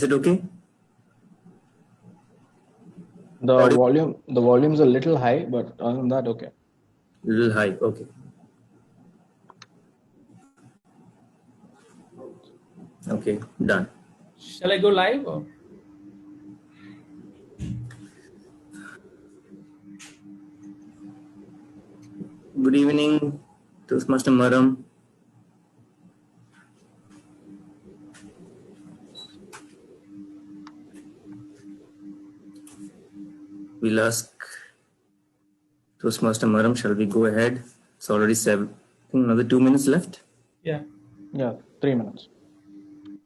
Is it okay? The volume's a little high, but other than that, okay. Little high. Okay. Okay, done. Shall I go live or? Good evening, Toastmaster Maram. We'll ask Toastmaster Maram, shall we go ahead? It's already 7. I think another 2 minutes left. Yeah. Yeah, 3 minutes.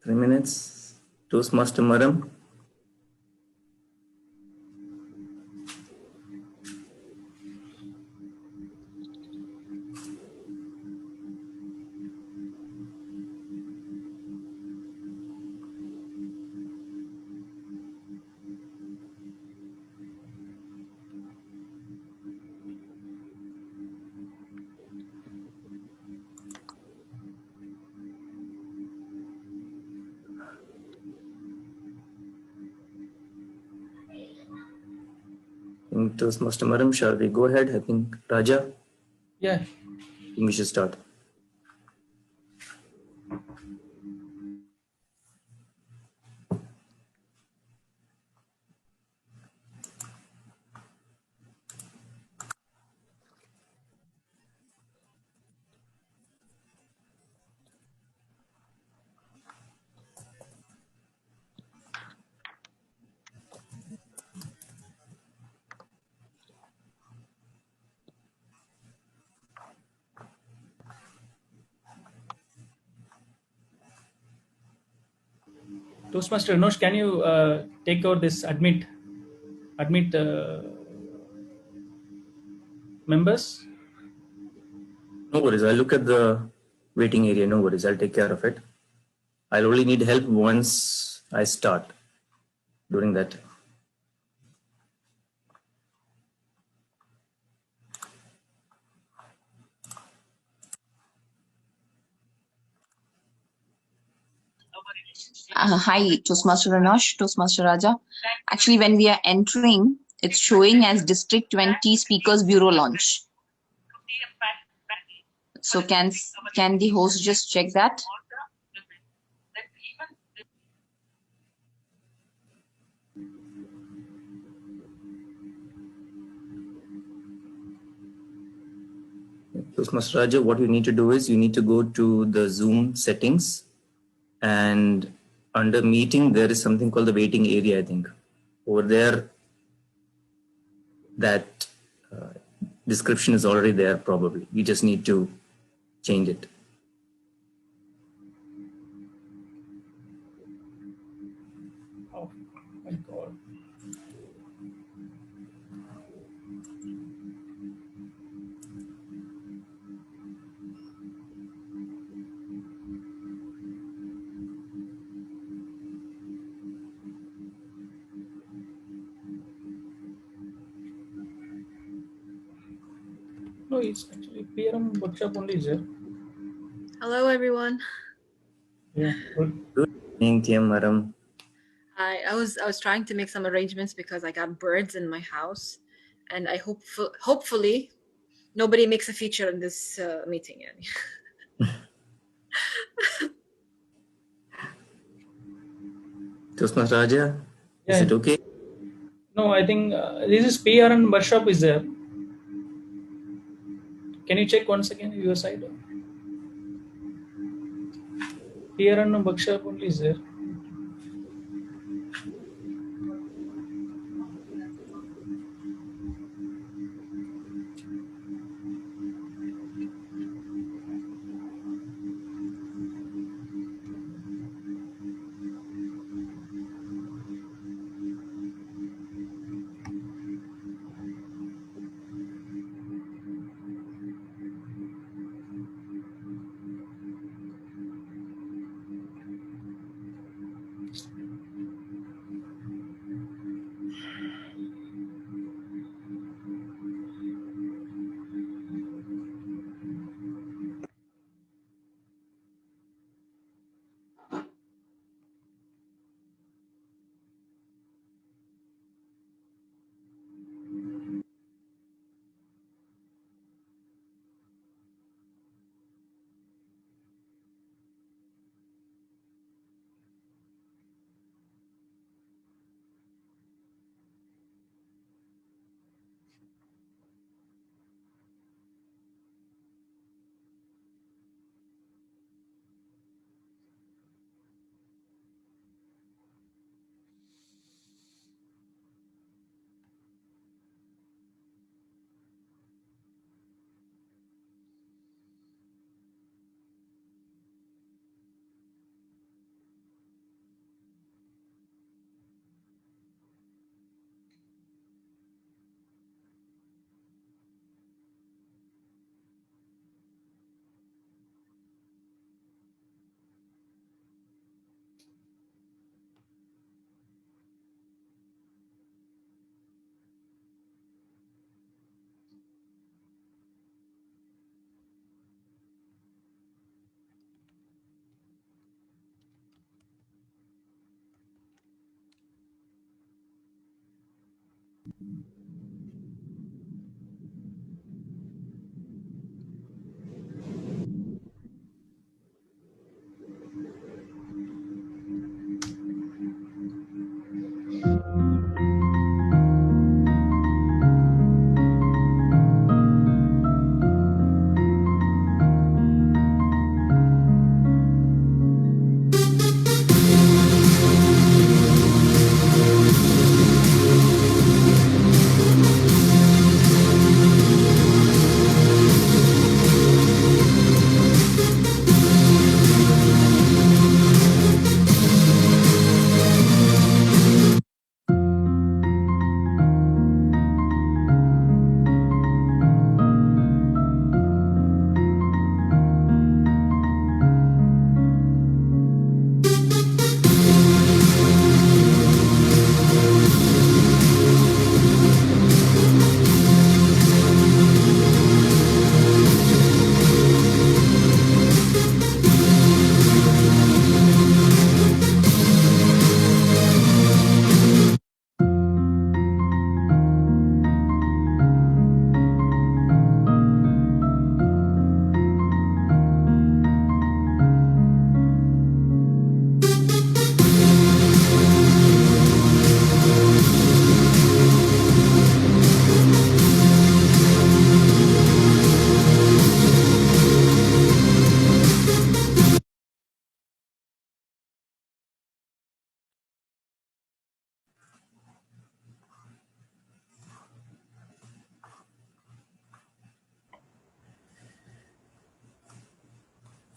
3 minutes. Toastmaster Maram. Toastmaster Maram, shall we go ahead? I think Raja? Yeah. I think we should start. Toastmaster Anosh, can you take out this admit members? No worries. I'll look at the waiting area. No worries. I'll take care of it. I'll only need help once I start during that time. Hi, Toastmaster Anosh, Toastmaster Raja. Actually, when we are entering, it's showing as District 20 Speakers Bureau launch. So can the host just check that? Toastmaster Raja, what you need to do is you need to go to the Zoom settings, and under meeting, there is something called the waiting area, I think. Over there, that description is already there probably. You just need to change it. Oh my God. No, it's actually PRM workshop only, sir. Hello, everyone. Yeah, good. Good evening, TM Maram. Hi. I was trying to make some arrangements because I got birds in my house, and I hopefully nobody makes a feature in this meeting. Toastmaster Raja, Yeah. is it okay? No, I think this is PRN workshop is there. Can you check once again your side? PRN workshop only is there.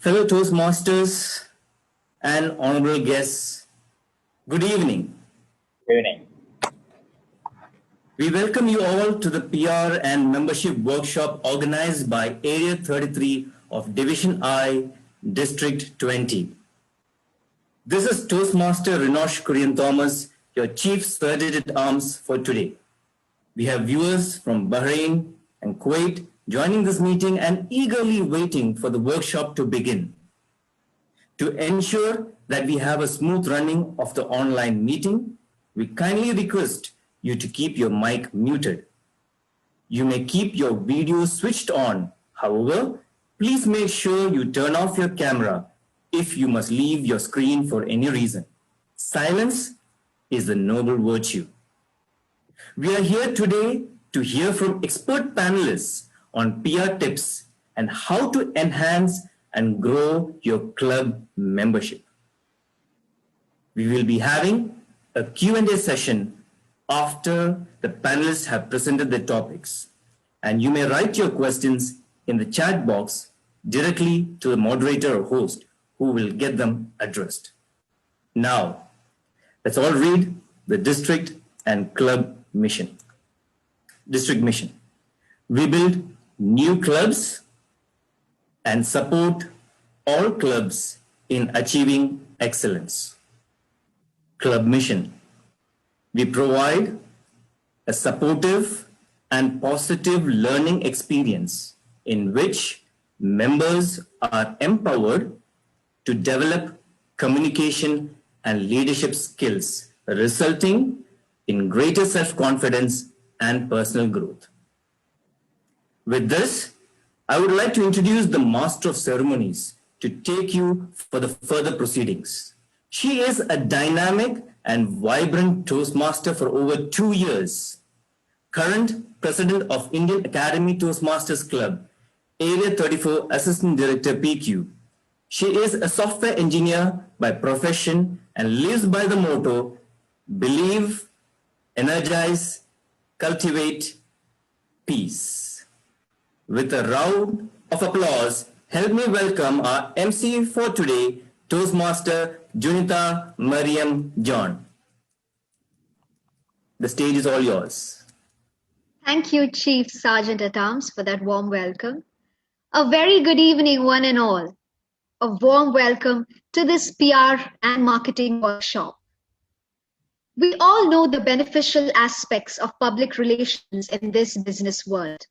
Fellow Toastmasters and honorable guests, good evening. Good evening. We welcome you all to the PR and membership workshop organized by Area 33 of Division I, District 20. This is Toastmaster Rinosh Kurian Thomas, your Chief Sergeant at Arms for today. We have viewers from Bahrain and Kuwait joining this meeting and eagerly waiting for the workshop to begin. To ensure that we have a smooth running of the online meeting, we kindly request you to keep your mic muted. You may keep your video switched on. However, please make sure you turn off your camera if you must leave your screen for any reason. Silence is a noble virtue. We are here today to hear from expert panelists on PR tips and how to enhance and grow your club membership. We will be having a Q&A session after the panelists have presented their topics, and you may write your questions in the chat box directly to the moderator or host who will get them addressed. Now, let's all read the district and club mission. District mission: we build new clubs and support all clubs in achieving excellence. Club mission: we provide a supportive and positive learning experience in which members are empowered to develop communication and leadership skills, resulting in greater self-confidence and personal growth. With this, I would like to introduce the Master of Ceremonies to take you for the further proceedings. She is a dynamic and vibrant Toastmaster for over 2 years, current President of Indian Academy Toastmasters Club, Area 34 Assistant Director PQ. She is a software engineer by profession and lives by the motto, believe, energize, cultivate, peace. With a round of applause, help me welcome our MC for today, Toastmaster Junita Mariam John. The stage is all yours. Thank you, Chief Sergeant at Arms, for that warm welcome. A very good evening, one and all. A warm welcome to this PR and marketing workshop. We all know the beneficial aspects of public relations in this business world.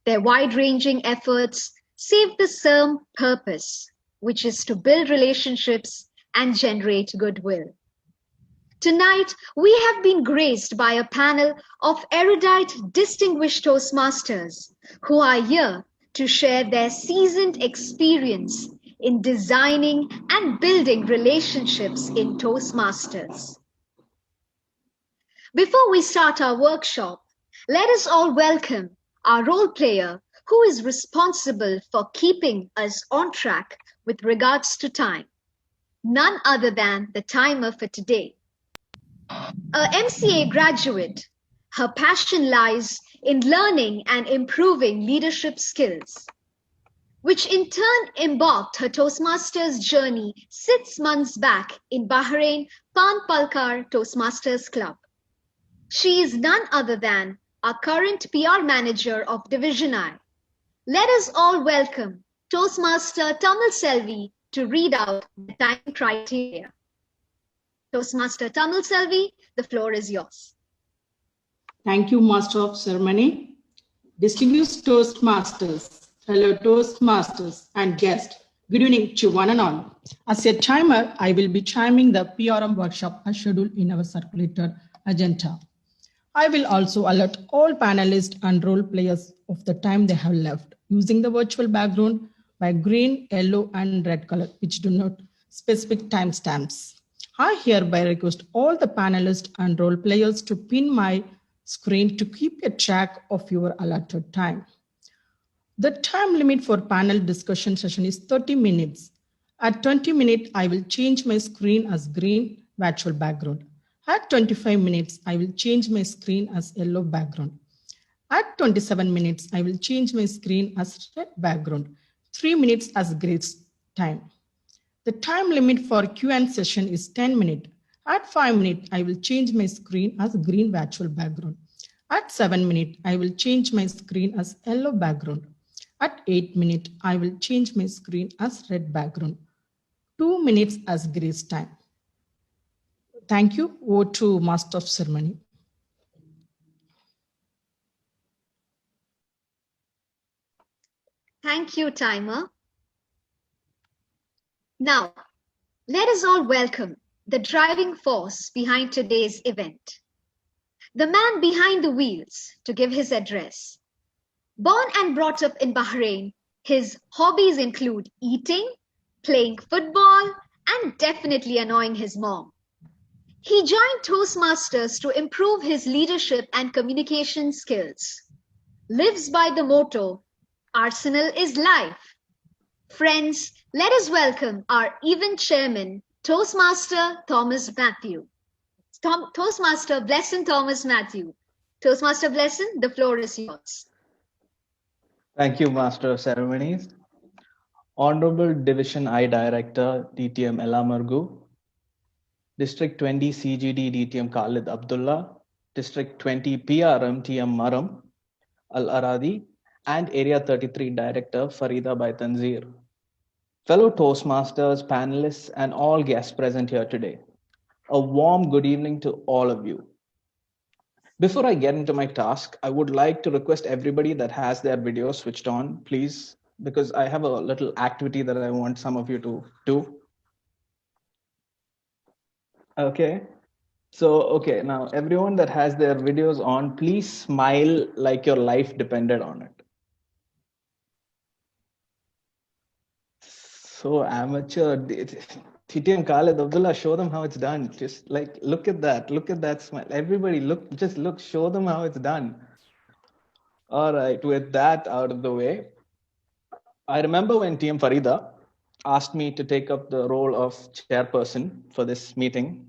Their wide-ranging efforts serve the same purpose, which is to build relationships and generate goodwill. Tonight, we have been graced by a panel of erudite, distinguished Toastmasters who are here to share their seasoned experience in designing and building relationships in Toastmasters. Before we start our workshop, let us all welcome our role player who is responsible for keeping us on track with regards to time. None other than the timer for today. A MCA graduate, her passion lies in learning and improving leadership skills, which in turn embarked her Toastmasters journey 6 months back in Bahrain Pan Palkar Toastmasters Club. She is none other than our current PR manager of Division I. Let us all welcome Toastmaster Tamal Selvi to read out the time criteria. Toastmaster Tamal Selvi, the floor is yours. Thank you, Master of Ceremony. Distinguished Toastmasters, fellow Toastmasters and guests, good evening to one and all. As a timer, I will be chiming the PRM workshop as scheduled in our circulated agenda. I will also alert all panelists and role players of the time they have left using the virtual background by green, yellow, and red color, which denote specific timestamps. I hereby request all the panelists and role players to pin my screen to keep a track of your allotted time. The time limit for panel discussion session is 30 minutes. At 20 minutes, I will change my screen as green virtual background. At 25 minutes, I will change my screen as yellow background. At 27 minutes, I will change my screen as red background. 3 minutes as grace time. The time limit for Q&A session is 10 minutes. At 5 minutes, I will change my screen as green virtual background. At 7 minutes, I will change my screen as yellow background. At 8 minutes, I will change my screen as red background. 2 minutes as grace time. Thank you. Over to Master of Ceremony. Thank you, timer. Now, let us all welcome the driving force behind today's event. The man behind the wheels to give his address. Born and brought up in Bahrain, his hobbies include eating, playing football, and definitely annoying his mom. He joined Toastmasters to improve his leadership and communication skills. Lives by the motto, Arsenal is life. Friends, let us welcome our event chairman, Toastmaster Thomas Matthew. Toastmaster Blesson Thomas Matthew. Toastmaster Blesson, the floor is yours. Thank you, Master of Ceremonies. Honorable Division I Director, DTM Ella Margu, District 20 CGD DTM Khalid Abdullah, District 20 PRM TM Maram Al Aradi, and Area 33 Director Farida by Tanzir. Fellow Toastmasters, panelists, and all guests present here today, a warm good evening to all of you. Before I get into my task, I would like to request everybody that has their video switched on, please, because I have a little activity that I want some of you to do. Okay. So, okay, now everyone that has their videos on, please smile like your life depended on it. So amateur. TTM Khalid Abdullah, show them how it's done. Just like, look at that smile. Everybody just look, show them how it's done. All right, with that out of the way, I remember when TM Farida asked me to take up the role of chairperson for this meeting.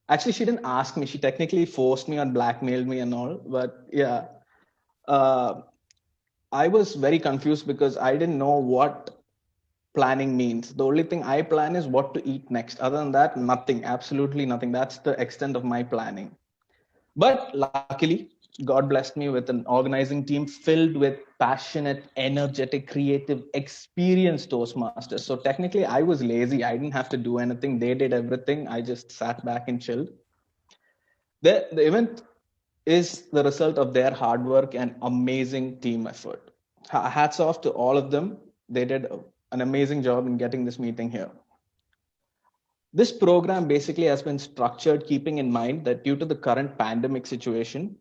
Actually, she didn't ask me. She technically forced me and blackmailed me and all. But yeah, I was very confused because I didn't know what planning means. The only thing I plan is what to eat next. Other than that, nothing, absolutely nothing. That's the extent of my planning. But luckily, God blessed me with an organizing team filled with passionate, energetic, creative, experienced Toastmasters. So technically, I was lazy. I didn't have to do anything. They did everything. I just sat back and chilled. The event is the result of their hard work and amazing team effort. Hats off to all of them. They did an amazing job in getting this meeting here. This program basically has been structured keeping in mind that due to the current pandemic situation,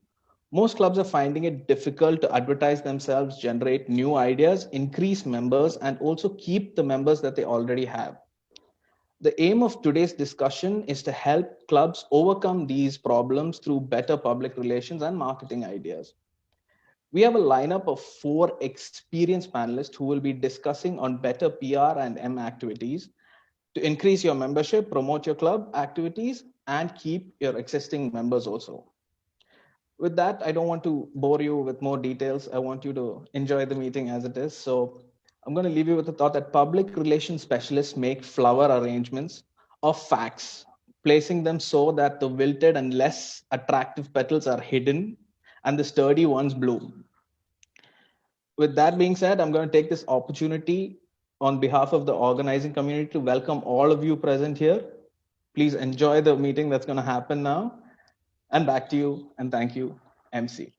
most clubs are finding it difficult to advertise themselves, generate new ideas, increase members, and also keep the members that they already have. The aim of today's discussion is to help clubs overcome these problems through better public relations and marketing ideas. We have a lineup of 4 experienced panelists who will be discussing on better PR and M activities to increase your membership, promote your club activities, and keep your existing members also. With that, I don't want to bore you with more details. I want you to enjoy the meeting as it is. So I'm going to leave you with the thought that public relations specialists make flower arrangements of facts, placing them so that the wilted and less attractive petals are hidden and the sturdy ones bloom. With that being said, I'm going to take this opportunity on behalf of the organizing community to welcome all of you present here. Please enjoy the meeting that's going to happen now. And back to you, and thank you, MC.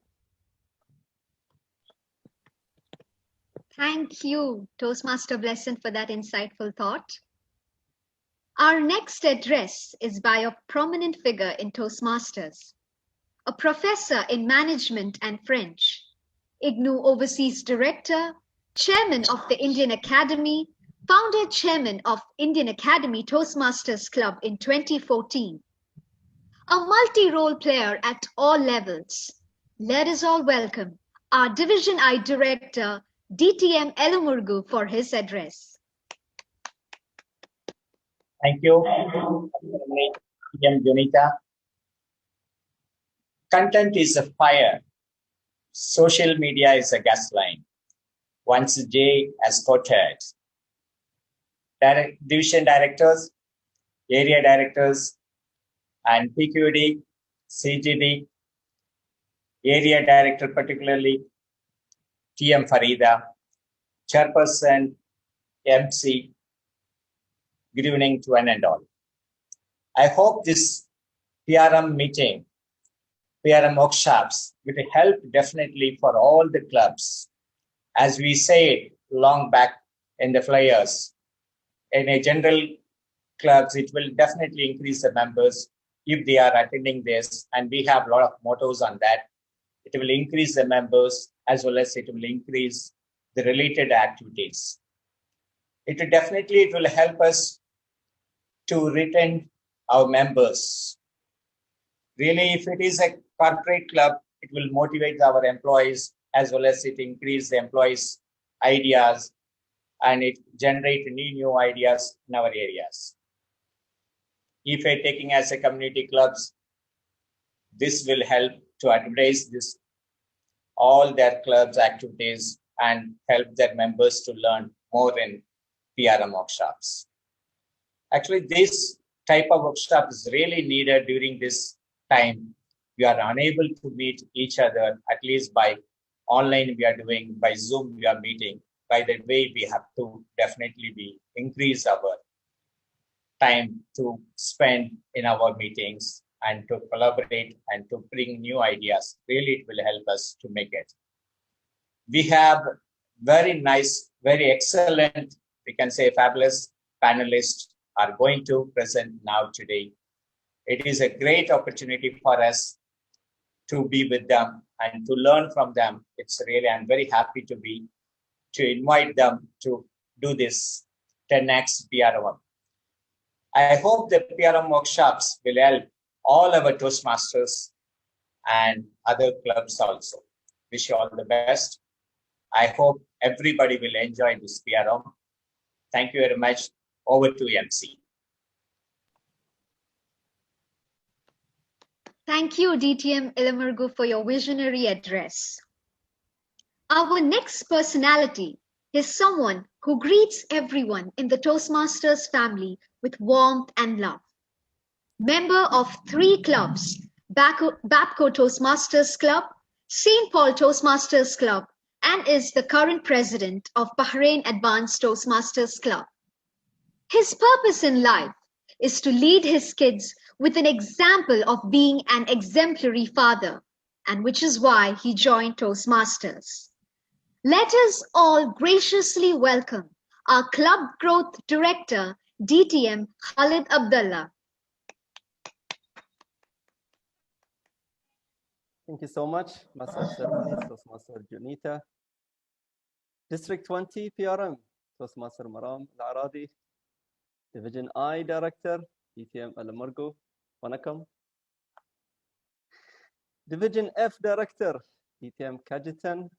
Thank you, Toastmaster Blessing, for that insightful thought. Our next address is by a prominent figure in Toastmasters, a professor in management and French, IGNOU Overseas Director, Chairman of the Indian Academy, Founder Chairman of Indian Academy Toastmasters Club in 2014, a multi-role player at all levels. Let us all welcome our Division I Director, DTM Elumurgu, for his address. Thank you, Junita. Content is a fire. Social media is a gasoline. Once Jay has quoted, division directors, area directors, and PQD, CGD, area director particularly, TM Farida, chairperson, MC, good evening to one and all. I hope this PRM meeting, PRM workshops will help definitely for all the clubs. As we said long back in the flyers, in a general clubs, it will definitely increase the members if they are attending this, and we have a lot of mottos on that. It will increase the members as well as it will increase the related activities. It will help us to retain our members. Really, if it is a corporate club, it will motivate our employees as well as it increase the employees' ideas and it generate new ideas in our areas. If we're taking as a community clubs, this will help to advertise this, all their clubs activities and help their members to learn more in PRM workshops. Actually, this type of workshop is really needed during this time. We are unable to meet each other, at least by online we are doing, by Zoom we are meeting. By that way, we have to definitely increase our time to spend in our meetings and to collaborate and to bring new ideas. Really, it will help us to make it. We have very nice, very excellent, we can say fabulous panelists are going to present now today. It is a great opportunity for us to be with them and to learn from them. It's really, I'm very happy to invite them to do this 10X PRM. I hope the PRM workshops will help all our Toastmasters and other clubs also. Wish you all the best. I hope everybody will enjoy this PRM. Thank you very much. Over to MC. Thank you, DTM Elumurgu, for your visionary address. Our next personality is someone who greets everyone in the Toastmasters family with warmth and love. Member of 3 clubs, Bapco Toastmasters Club, St. Paul Toastmasters Club, and is the current president of Bahrain Advanced Toastmasters Club. His purpose in life is to lead his kids with an example of being an exemplary father, and which is why he joined Toastmasters. Let us all graciously welcome our Club Growth Director, DTM Khalid Abdullah. Thank you so much, Master of Ceremonies, Toastmaster Junita. District 20 PRM, Toastmaster Maram Al-Aradi. Division I Director, DTM Al-Margo, Wanakam. Division F Director, DTM Kajitan.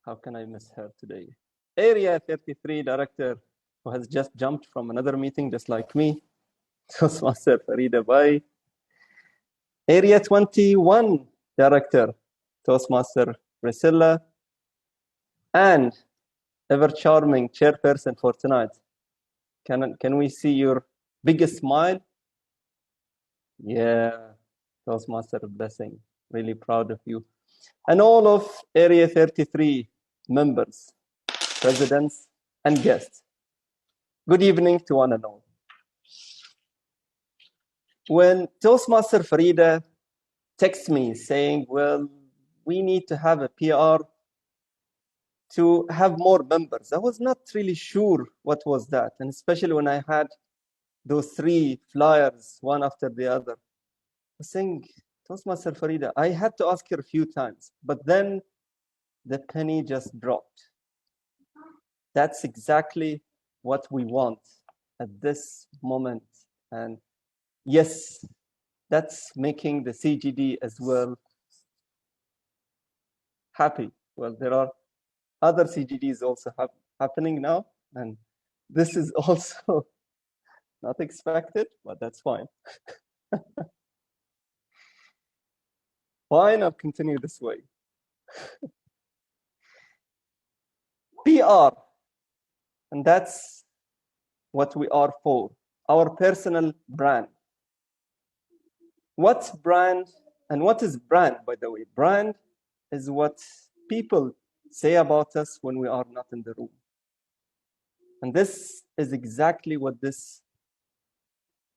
How can I miss her today? Area 33 Director, who has just jumped from another meeting just like me, Toastmaster Farida Bai. Area 21 Director, Toastmaster Priscilla. And ever charming chairperson for tonight. Can we see your biggest smile? Yeah, Toastmaster Blessing, really proud of you. And all of Area 33 members, presidents, and guests. Good evening to one and all. When Toastmaster Farida texts me saying, well, we need to have a PR to have more members, I was not really sure what was that. And especially when I had those 3 flyers, one after the other. I was saying, Toastmaster Farida, I had to ask her a few times, but then the penny just dropped. That's exactly what we want at this moment. And yes, that's making the CGD as well happy. Well, there are other CGDs also happening now, and this is also not expected, but that's fine. Fine, I'll continue this way. PR, and that's what we are for, our personal brand. What's brand, and what is brand, by the way? Brand is what people say about us when we are not in the room. And this is exactly what this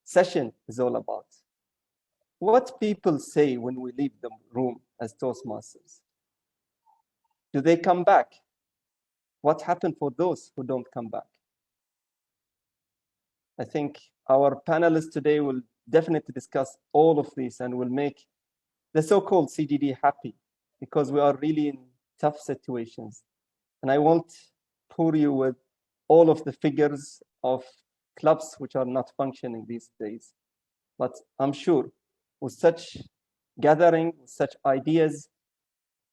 session is all about. What people say when we leave the room as Toastmasters. Do they come back? What happened for those who don't come back? I think our panelists today will definitely discuss all of this and will make the so-called CGD happy, because we are really in tough situations. And I won't pour you with all of the figures of clubs which are not functioning these days. But I'm sure with such gathering, with such ideas,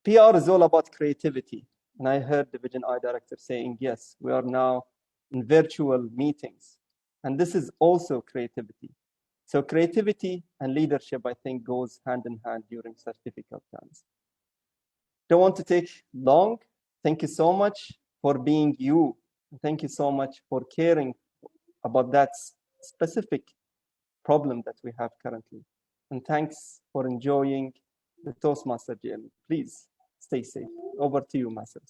PR is all about creativity. And I heard Division I Director saying, yes, we are now in virtual meetings. And this is also creativity. So creativity and leadership, I think, goes hand in hand during such difficult times. Don't want to take long. Thank you so much for being you. Thank you so much for caring about that specific problem that we have currently. And thanks for enjoying the Toastmaster journey. Please stay safe. Over to you, Master.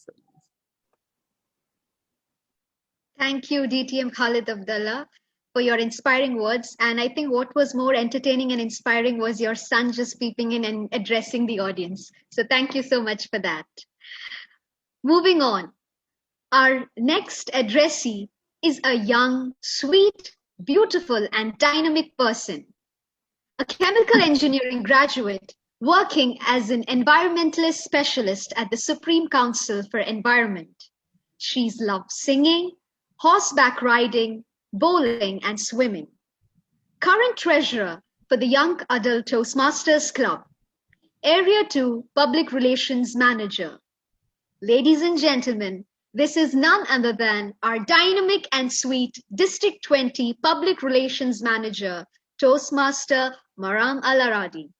Thank you, DTM Khalid Abdullah, for your inspiring words. And I think what was more entertaining and inspiring was your son just peeping in and addressing the audience. So thank you so much for that. Moving on, our next addressee is a young, sweet, beautiful, and dynamic person. A chemical engineering graduate working as an environmentalist specialist at the Supreme Council for Environment. She's loved singing, horseback riding, bowling, and swimming. Current treasurer for the Young Adult Toastmasters Club. Area 2 Public Relations Manager. Ladies and gentlemen, this is none other than our dynamic and sweet District 20 Public Relations Manager, Toastmaster Maram Al-Aradi.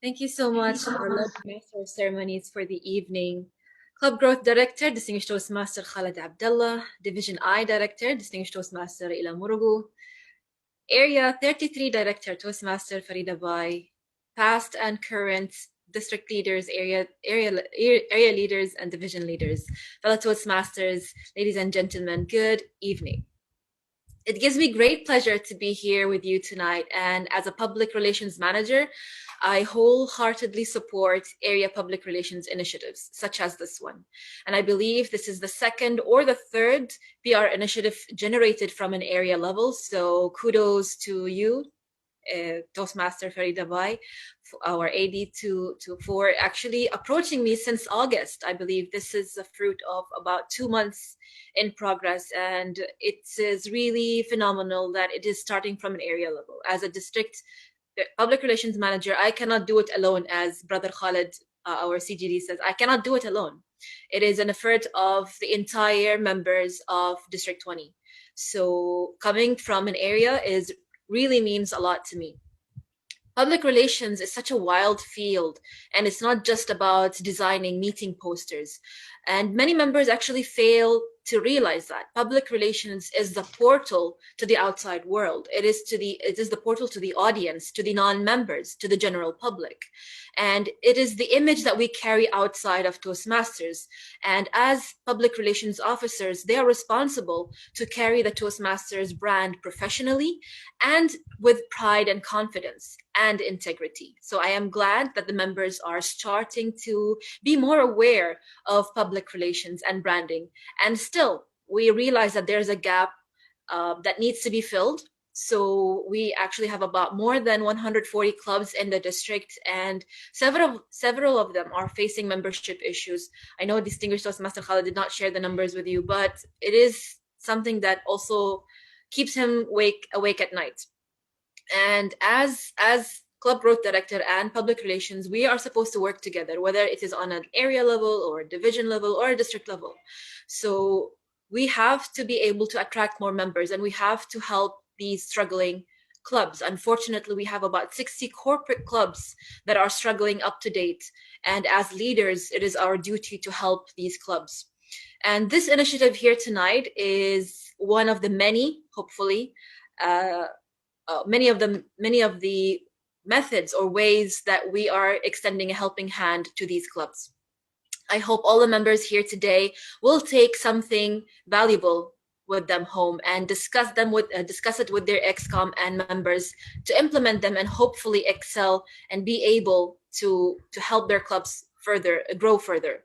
Thank you so much, our Lord Master of Ceremonies, for the evening. Club Growth Director, Distinguished Toastmaster Khalid Abdullah. Division I Director, Distinguished Toastmaster Ila Murugu. Area 33 Director, Toastmaster Farida Bai. Past and current district leaders, area leaders, and division leaders. Fellow Toastmasters, ladies and gentlemen, good evening. It gives me great pleasure to be here with you tonight. And as a public relations manager, I wholeheartedly support area public relations initiatives, such as this one. And I believe this is the second or the third PR initiative generated from an area level. So kudos to you, Toastmaster Farida Bai, our AD, for actually approaching me since August. I believe this is a fruit of about 2 months in progress, and it is really phenomenal that it is starting from an area level. As a district public relations manager, I cannot do it alone. As Brother Khalid, our CGD, says, I cannot do it alone. It is an effort of the entire members of District 20. So coming from an area really means a lot to me. Public relations is such a wild field, and it's not just about designing meeting posters. And many members actually fail to realize that public relations is the portal to the outside world. It is the portal to the audience, to the non-members, to the general public. And it is the image that we carry outside of Toastmasters. And as public relations officers, they are responsible to carry the Toastmasters brand professionally and with pride and confidence and integrity. So I am glad that the members are starting to be more aware of public relations and branding. And still, we realize that there's a gap that needs to be filled. So we actually have about more than 140 clubs in the district, and several of them are facing membership issues. I know Distinguished Toastmaster Khalid did not share the numbers with you, but it is something that also keeps him awake at night. And as Club Growth Director and Public Relations, we are supposed to work together, whether it is on an area level or a division level or a district level. So we have to be able to attract more members, and we have to help these struggling clubs. Unfortunately, we have about 60 corporate clubs that are struggling up to date. And as leaders, it is our duty to help these clubs. And this initiative here tonight is one of the many, hopefully, many of the methods or ways that we are extending a helping hand to these clubs. I hope all the members here today will take something valuable with them home and discuss it with their ExCom and members to implement them and hopefully excel and be able to help their clubs grow further.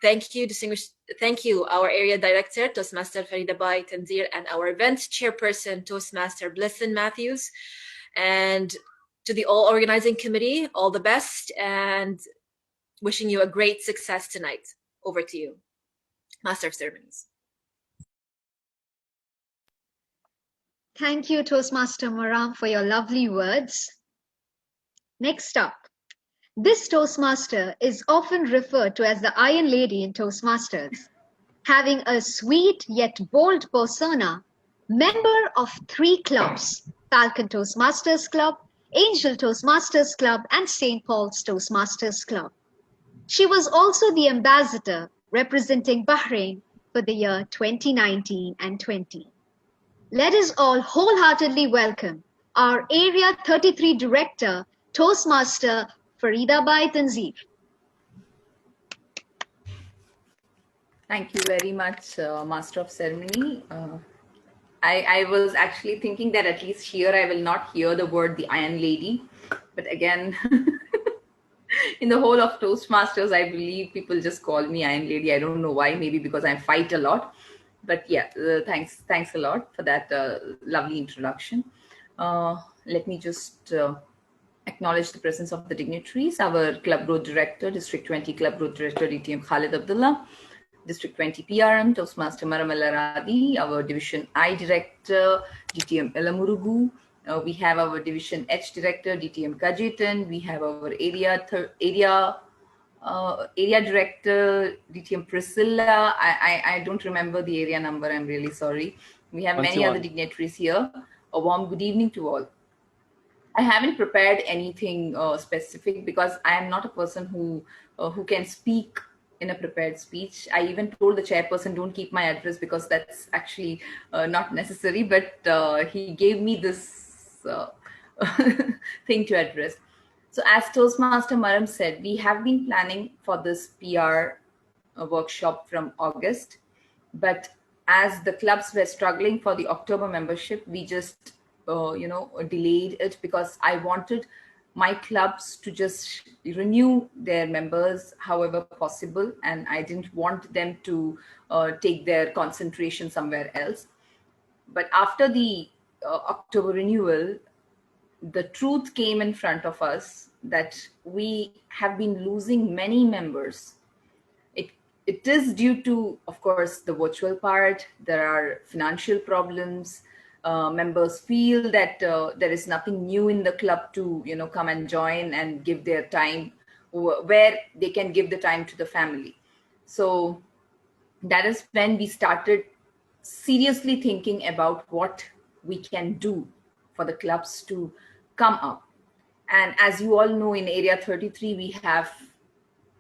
Thank you, our area director, Toastmaster Farida Bai Tanzir, and our event chairperson, Toastmaster Blessin Matthews. And to the all organizing committee, all the best, and wishing you a great success tonight. Over to you, Master of Ceremonies. Thank you, Toastmaster Maram, for your lovely words. Next up, this Toastmaster is often referred to as the Iron Lady in Toastmasters. Having a sweet yet bold persona, member of 3 clubs, Falcon Toastmasters Club, Angel Toastmasters Club, and St. Paul's Toastmasters Club. She was also the ambassador representing Bahrain for the year 2019 and 20. Let us all wholeheartedly welcome our Area 33 Director, Toastmaster Farida Bai Tanzir. Thank you very much, Master of Ceremony. I was actually thinking that at least here I will not hear the word the Iron Lady. But again, in the whole of Toastmasters, I believe people just call me Iron Lady. I don't know why, maybe because I fight a lot. But yeah, thanks a lot for that lovely introduction. Let me just acknowledge the presence of the dignitaries. Our Club Growth Director, District 20 Club Growth Director, DTM Khalid Abdullah, District 20 PRM, Toastmaster Maram Al-Aradi, our Division I Director, DTM Elamurugu. We have our Division H Director, DTM Kajetan. We have our Area Director, DTM Priscilla. I don't remember the area number. I'm really sorry. We have many other dignitaries here. A warm good evening to all. I haven't prepared anything specific because I am not a person who can speak in a prepared speech. I even told the chairperson, don't keep my address because that's actually not necessary, but he gave me this thing to address. So as Toastmaster Maram said, we have been planning for this PR workshop from August, but as the clubs were struggling for the October membership, we just delayed it because I wanted my clubs to just renew their members however possible, and I didn't want them to take their concentration somewhere else. But after the October renewal, the truth came in front of us that we have been losing many members. It is due to, of course, the virtual part. There are financial problems. Members feel that there is nothing new in the club to, come and join and give their time where they can give the time to the family. So that is when we started seriously thinking about what we can do for the clubs to come up. And as you all know, in Area 33, we have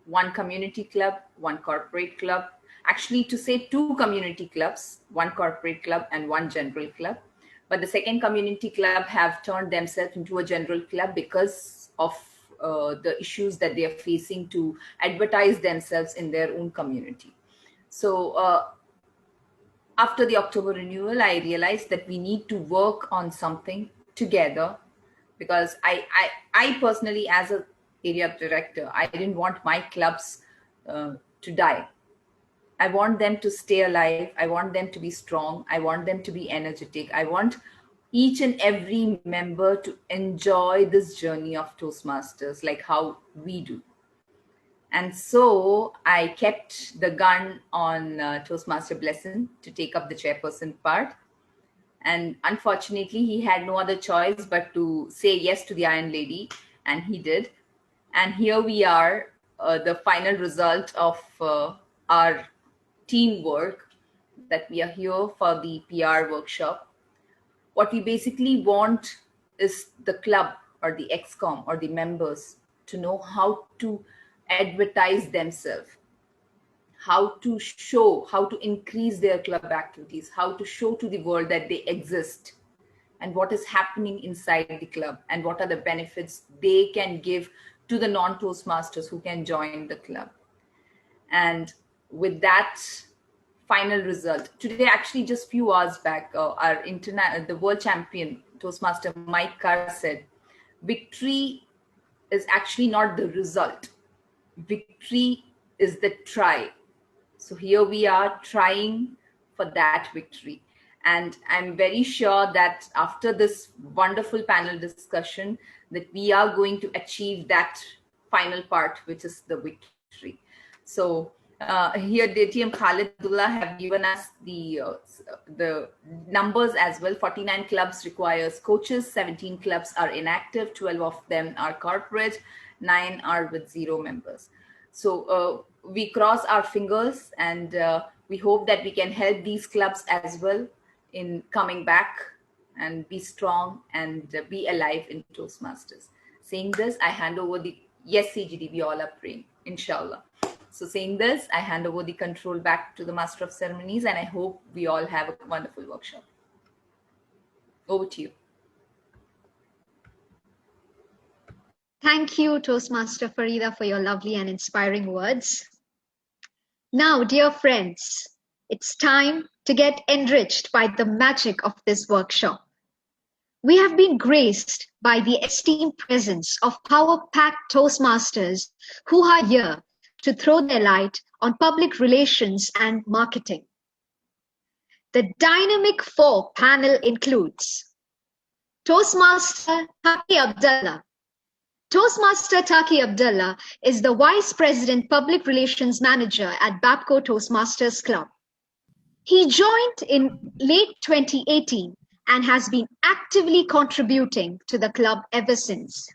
one community club, one corporate club, actually to say two community clubs, one corporate club and one general club. But the second community club have turned themselves into a general club because of the issues that they are facing to advertise themselves in their own community. So after the October renewal, I realized that we need to work on something together, because I personally, as a area director, I didn't want my clubs to die. I want them to stay alive. I want them to be strong. I want them to be energetic. I want each and every member to enjoy this journey of Toastmasters like how we do. And so I kept the gun on Toastmaster Blesson to take up the chairperson part. And unfortunately, he had no other choice but to say yes to the Iron Lady, and he did. And here we are, the final result of our teamwork, that we are here for the PR workshop. What we basically want is the club or the ExCom or the members to know how to advertise themselves, how to show, how to increase their club activities, how to show to the world that they exist, and what is happening inside the club, and what are the benefits they can give to the non-Toastmasters who can join the club. And with that final result, today, actually just few hours back, the world champion Toastmaster Mike Carr said, victory is actually not the result. Victory is the try. So here we are trying for that victory. And I'm very sure that after this wonderful panel discussion, that we are going to achieve that final part, which is the victory. So here DTM Khalid Abdullah have given us the numbers as well. 49 clubs requires coaches, 17 clubs are inactive, 12 of them are corporate, 9 are with 0 members. So we cross our fingers, and we hope that we can help these clubs as well in coming back and be strong and be alive in Toastmasters. Saying this, I hand over the, yes, CGD, we all are praying, inshallah. So saying this, I hand over the control back to the Master of Ceremonies, and I hope we all have a wonderful workshop. Over to you. Thank you, Toastmaster Farida, for your lovely and inspiring words. Now, dear friends, it's time to get enriched by the magic of this workshop. We have been graced by the esteemed presence of power-packed Toastmasters who are here to throw their light on public relations and marketing. The dynamic 4 panel includes Toastmaster Taki Abdullah. Toastmaster Taki Abdullah is the Vice President Public Relations Manager at Babco Toastmasters Club. He joined in late 2018 and has been actively contributing to the club ever since.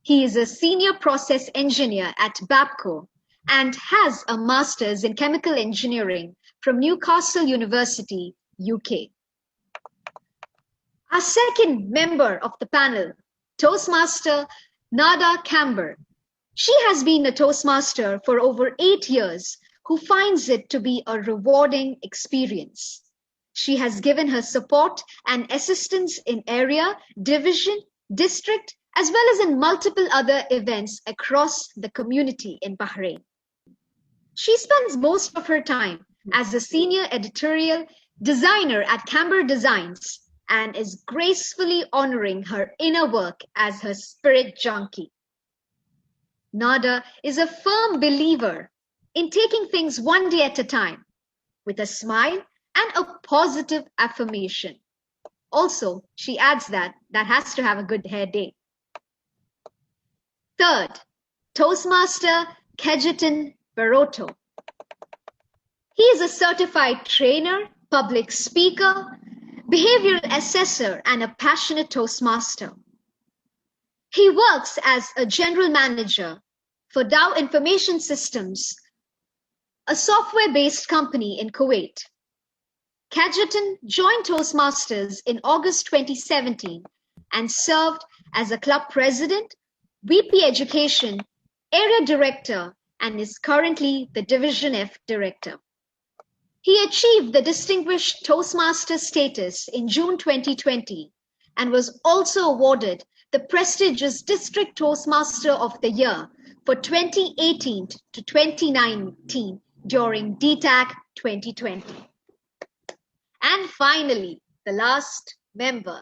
He is a senior process engineer at Babco and has a master's in chemical engineering from Newcastle University, UK. Our second member of the panel, Toastmaster Nada Camber. She has been a Toastmaster for over 8 years, who finds it to be a rewarding experience. She has given her support and assistance in area, division, district, as well as in multiple other events across the community in Bahrain. She spends most of her time as a senior editorial designer at Camber Designs, and is gracefully honoring her inner work as her spirit junkie. Nada is a firm believer in taking things one day at a time, with a smile and a positive affirmation. Also, she adds that has to have a good hair day. Third, Toastmaster Kejetan Barotto. He is a certified trainer, public speaker, behavioral assessor, and a passionate Toastmaster. He works as a general manager for Dow Information Systems, a software-based company in Kuwait. Kejetan joined Toastmasters in August 2017 and served as a club president, VP Education, area director, and is currently the Division F director. He achieved the Distinguished Toastmaster status in June 2020 and was also awarded the prestigious District Toastmaster of the Year for 2018 to 2019 during DTAC 2020. And finally, the last member,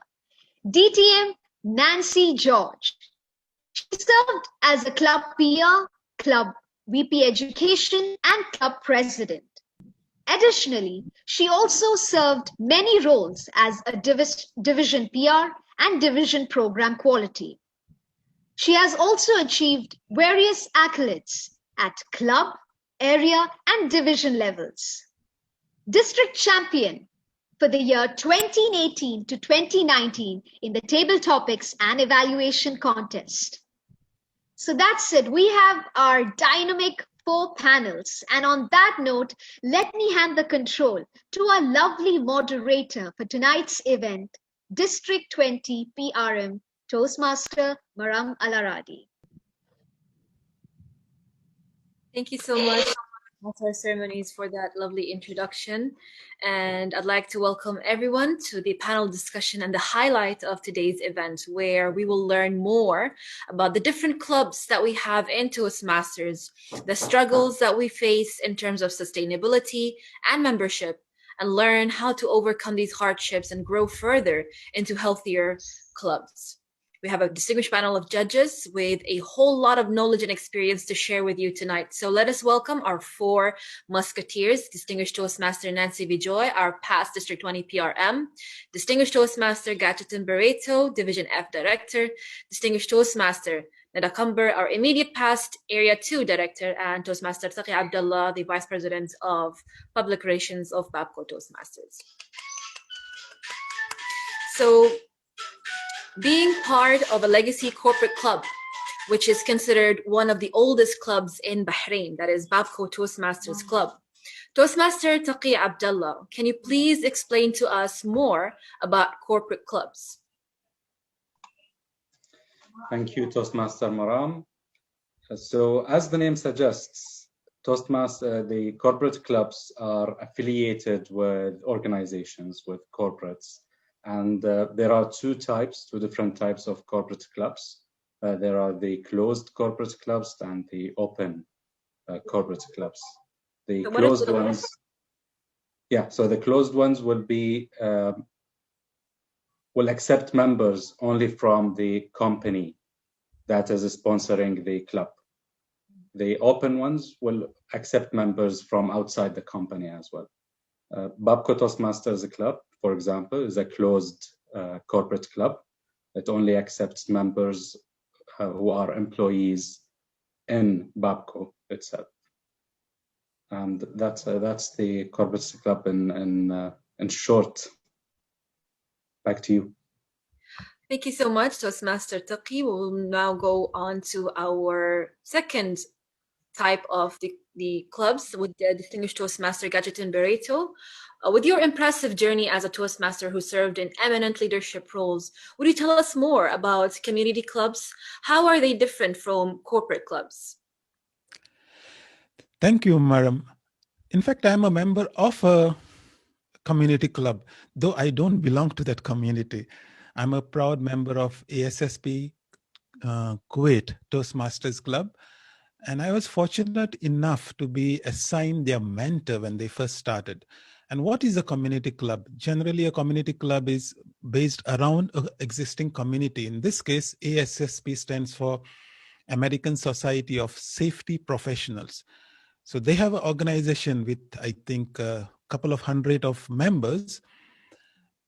DTM Nancy George. She served as a club PR, club VP Education, and club president. Additionally, she also served many roles as a division PR and division program quality. She has also achieved various accolades at club, area, and division levels. District champion for the year 2018 to 2019 in the Table Topics and Evaluation Contest. So that's it. We have our dynamic 4 panels. And on that note, let me hand the control to our lovely moderator for tonight's event, District 20 PRM Toastmaster Maram Alaradi. Thank you so much, Master Ceremonies, for that lovely introduction. And I'd like to welcome everyone to the panel discussion and the highlight of today's event, where we will learn more about the different clubs that we have in Toastmasters, the struggles that we face in terms of sustainability and membership, and learn how to overcome these hardships and grow further into healthier clubs. We have a distinguished panel of judges with a whole lot of knowledge and experience to share with you tonight. So let us welcome our 4 musketeers: Distinguished Toastmaster Nancy Bijoy, our past District 20 PRM; Distinguished Toastmaster Kejetan Barotto, Division F Director; Distinguished Toastmaster Nada Kamber, our immediate past Area 2 Director; and Toastmaster Taqi Abdullah, the Vice President of Public Relations of Babco Toastmasters. So, being part of a legacy corporate club, which is considered one of the oldest clubs in Bahrain, that is Babco Toastmasters Club. Toastmaster Taqi Abdullah, can you please explain to us more about corporate clubs? Thank you, Toastmaster Maram. So, as the name suggests, the corporate clubs are affiliated with organizations, with corporates. And there are 2 different types of corporate clubs. There are the closed corporate clubs and the open corporate clubs. The closed ones, so the closed ones will accept members only from the company that is sponsoring the club. The open ones will accept members from outside the company as well. Babco Toastmasters Club, for example, is a closed corporate club. It only accepts members who are employees in Babco itself. And that's the corporate club in short. Back to you. Thank you so much, Toastmaster Taqi. We will now go on to our second type of the clubs with the Distinguished Toastmaster Kejetan Barotto. With your impressive journey as a Toastmaster who served in eminent leadership roles, would you tell us more about community clubs? How are they different from corporate clubs? Thank you, Maram. In fact, I'm a member of a community club, though I don't belong to that community. I'm a proud member of ASSP Kuwait Toastmasters Club. And I was fortunate enough to be assigned their mentor when they first started. And what is a community club? Generally, a community club is based around an existing community. In this case, ASSP stands for American Society of Safety Professionals. So they have an organization with, I think, a couple of hundred of members.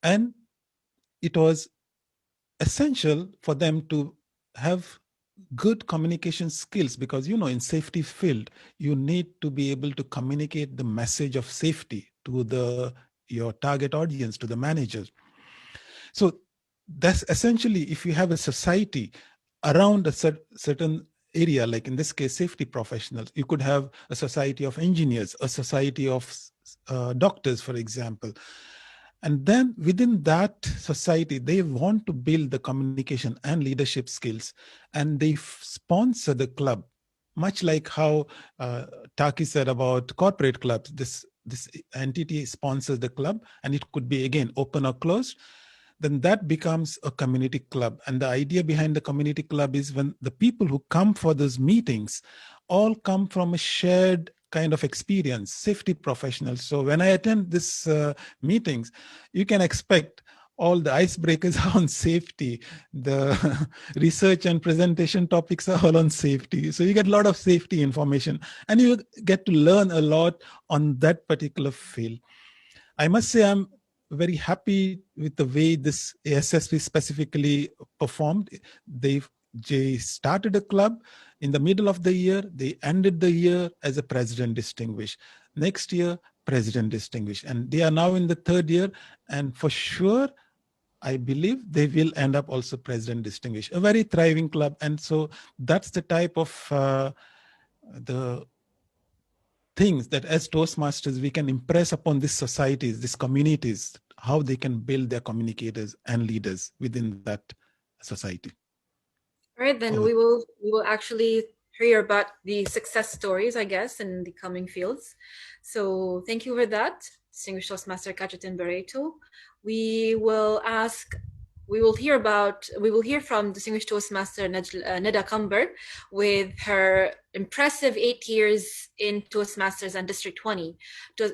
And it was essential for them to have good communication skills because, you know, in safety field, you need to be able to communicate the message of safety to your target audience, to the managers. So that's essentially, if you have a society around a certain area, like in this case, safety professionals, you could have a society of engineers, a society of doctors, for example. And then within that society, they want to build the communication and leadership skills, and they sponsor the club, much like how Taki said about corporate clubs. This entity sponsors the club, and it could be, again, open or closed. Then that becomes a community club. And the idea behind the community club is when the people who come for those meetings all come from a shared kind of experience, safety professionals. So when I attend these meetings, you can expect all the icebreakers are on safety. The research and presentation topics are all on safety. So you get a lot of safety information and you get to learn a lot on that particular field. I must say I'm very happy with the way this ASSP specifically performed. They started a club in the middle of the year. They ended the year as a president distinguished. Next year, president distinguished. And they are now in the third year. And for sure, I believe they will end up also president distinguished. A very thriving club. And so that's the type of the things that as Toastmasters, we can impress upon these societies, these communities, how they can build their communicators and leaders within that society. All right, then we will actually hear about the success stories, I guess, in the coming fields. So thank you for that, Distinguished Toastmaster Cajetan Barreto. We will hear from Distinguished Toastmaster Neda Kamber with her impressive 8 years in Toastmasters and District 20.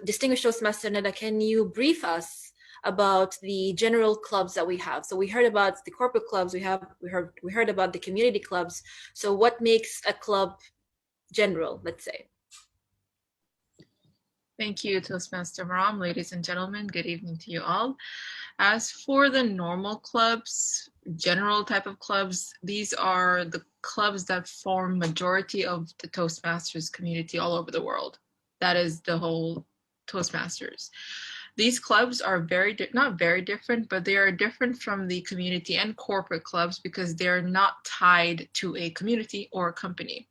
Distinguished Toastmaster Neda, can you brief us about the general clubs that we have? So we heard about the corporate clubs, we heard about the community clubs. So what makes a club general, let's say? Thank you, Toastmaster Maram. Ladies and gentlemen, good evening to you all. As for the normal clubs, general type of clubs, these are the clubs that form majority of the Toastmasters community all over the world. That is the whole Toastmasters. These clubs are not very different, but they are different from the community and corporate clubs because they're not tied to a community or a company.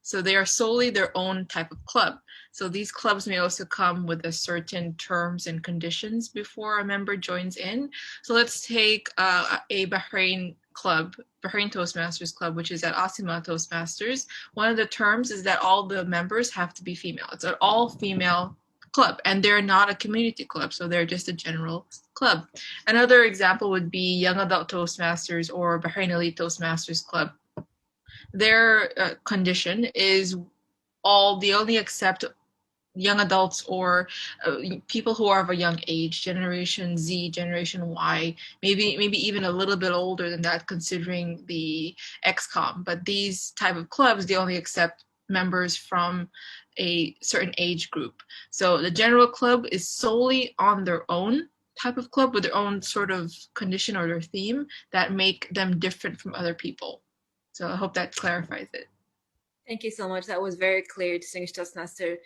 So they are solely their own type of club. So these clubs may also come with a certain terms and conditions before a member joins in. So let's take a Bahrain club, Bahrain Toastmasters Club, which is at Asima Toastmasters. One of the terms is that all the members have to be female. It's an all-female club, and they're not a community club, so they're just a general club. Another example would be Young Adult Toastmasters or Bahrain Elite Toastmasters Club. Their condition is they only accept young adults or people who are of a young age, Generation Z, Generation Y, maybe even a little bit older than that considering the XCOM. But these type of clubs, they only accept members from a certain age group. So the general club is solely on their own type of club with their own sort of condition or their theme that make them different from other people. So I hope that clarifies it. Thank you so much. That was very clear, Distinguished Toastmaster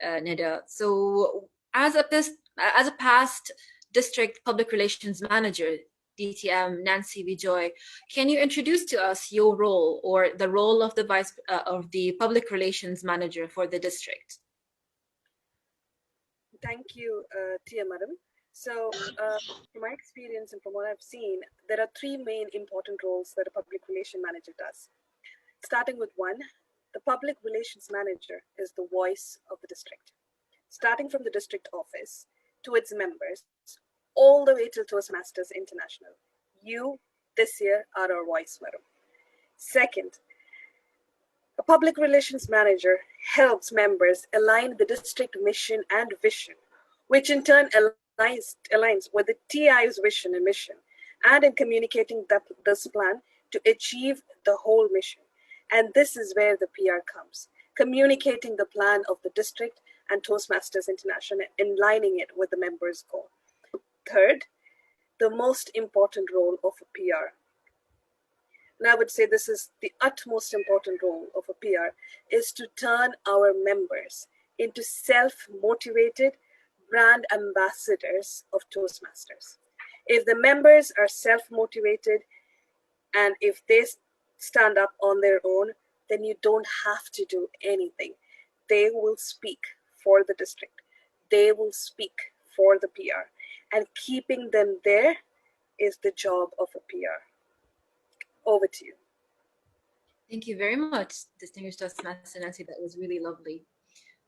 Neda. So as a past district public relations manager, DTM Nancy Bijoy, can you introduce to us your role or the role of the public relations manager for the district? Thank you, Tia Madam. So from my experience and from what I've seen, there are three main important roles that a public relation manager does. Starting with one, the public relations manager is the voice of the district. Starting from the district office to its members, all the way till Toastmasters International. You, this year, are our voice, madam. Second, a public relations manager helps members align the district mission and vision which in turn aligns with the TI's vision and mission, and in communicating this plan to achieve the whole mission. And this is where the PR comes, communicating the plan of the district and Toastmasters International and aligning it with the members' goal. Third, the most important role of a PR. And I would say this is the utmost important role of a PR, is to turn our members into self-motivated brand ambassadors of Toastmasters. If the members are self-motivated and if they stand up on their own, then you don't have to do anything. They will speak for the district. They will speak for the PR. And keeping them there is the job of a PR. Over to you. Thank you very much, distinguished Toastmaster Nancy. That was really lovely.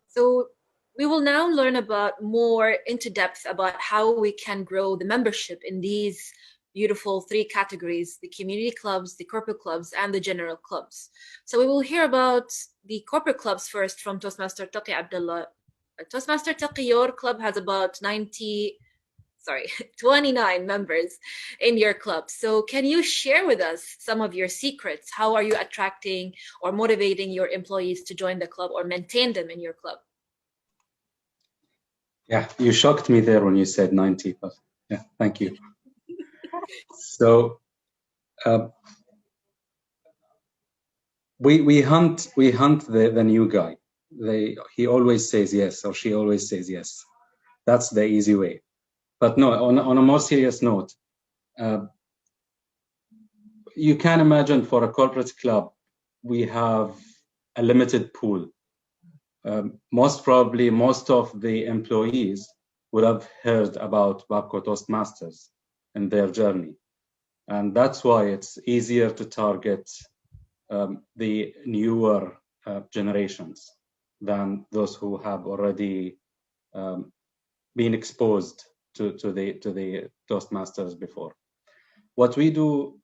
So we will now learn about more into depth about how we can grow the membership in these beautiful three categories: the community clubs, the corporate clubs, and the general clubs. So we will hear about the corporate clubs first from Toastmaster Taqi Abdullah. Toastmaster Taqi, your club has about 29 members in your club. So can you share with us some of your secrets? How are you attracting or motivating your employees to join the club or maintain them in your club? Yeah, you shocked me there when you said 90, but yeah, thank you. So we hunt the new guy. He always says yes, or she always says yes. That's the easy way. But no, on a more serious note, you can imagine for a corporate club, we have a limited pool. Most probably, most of the employees would have heard about Babco Toastmasters in their journey. And that's why it's easier to target the newer generations than those who have already been exposed to the Toastmasters before. What we do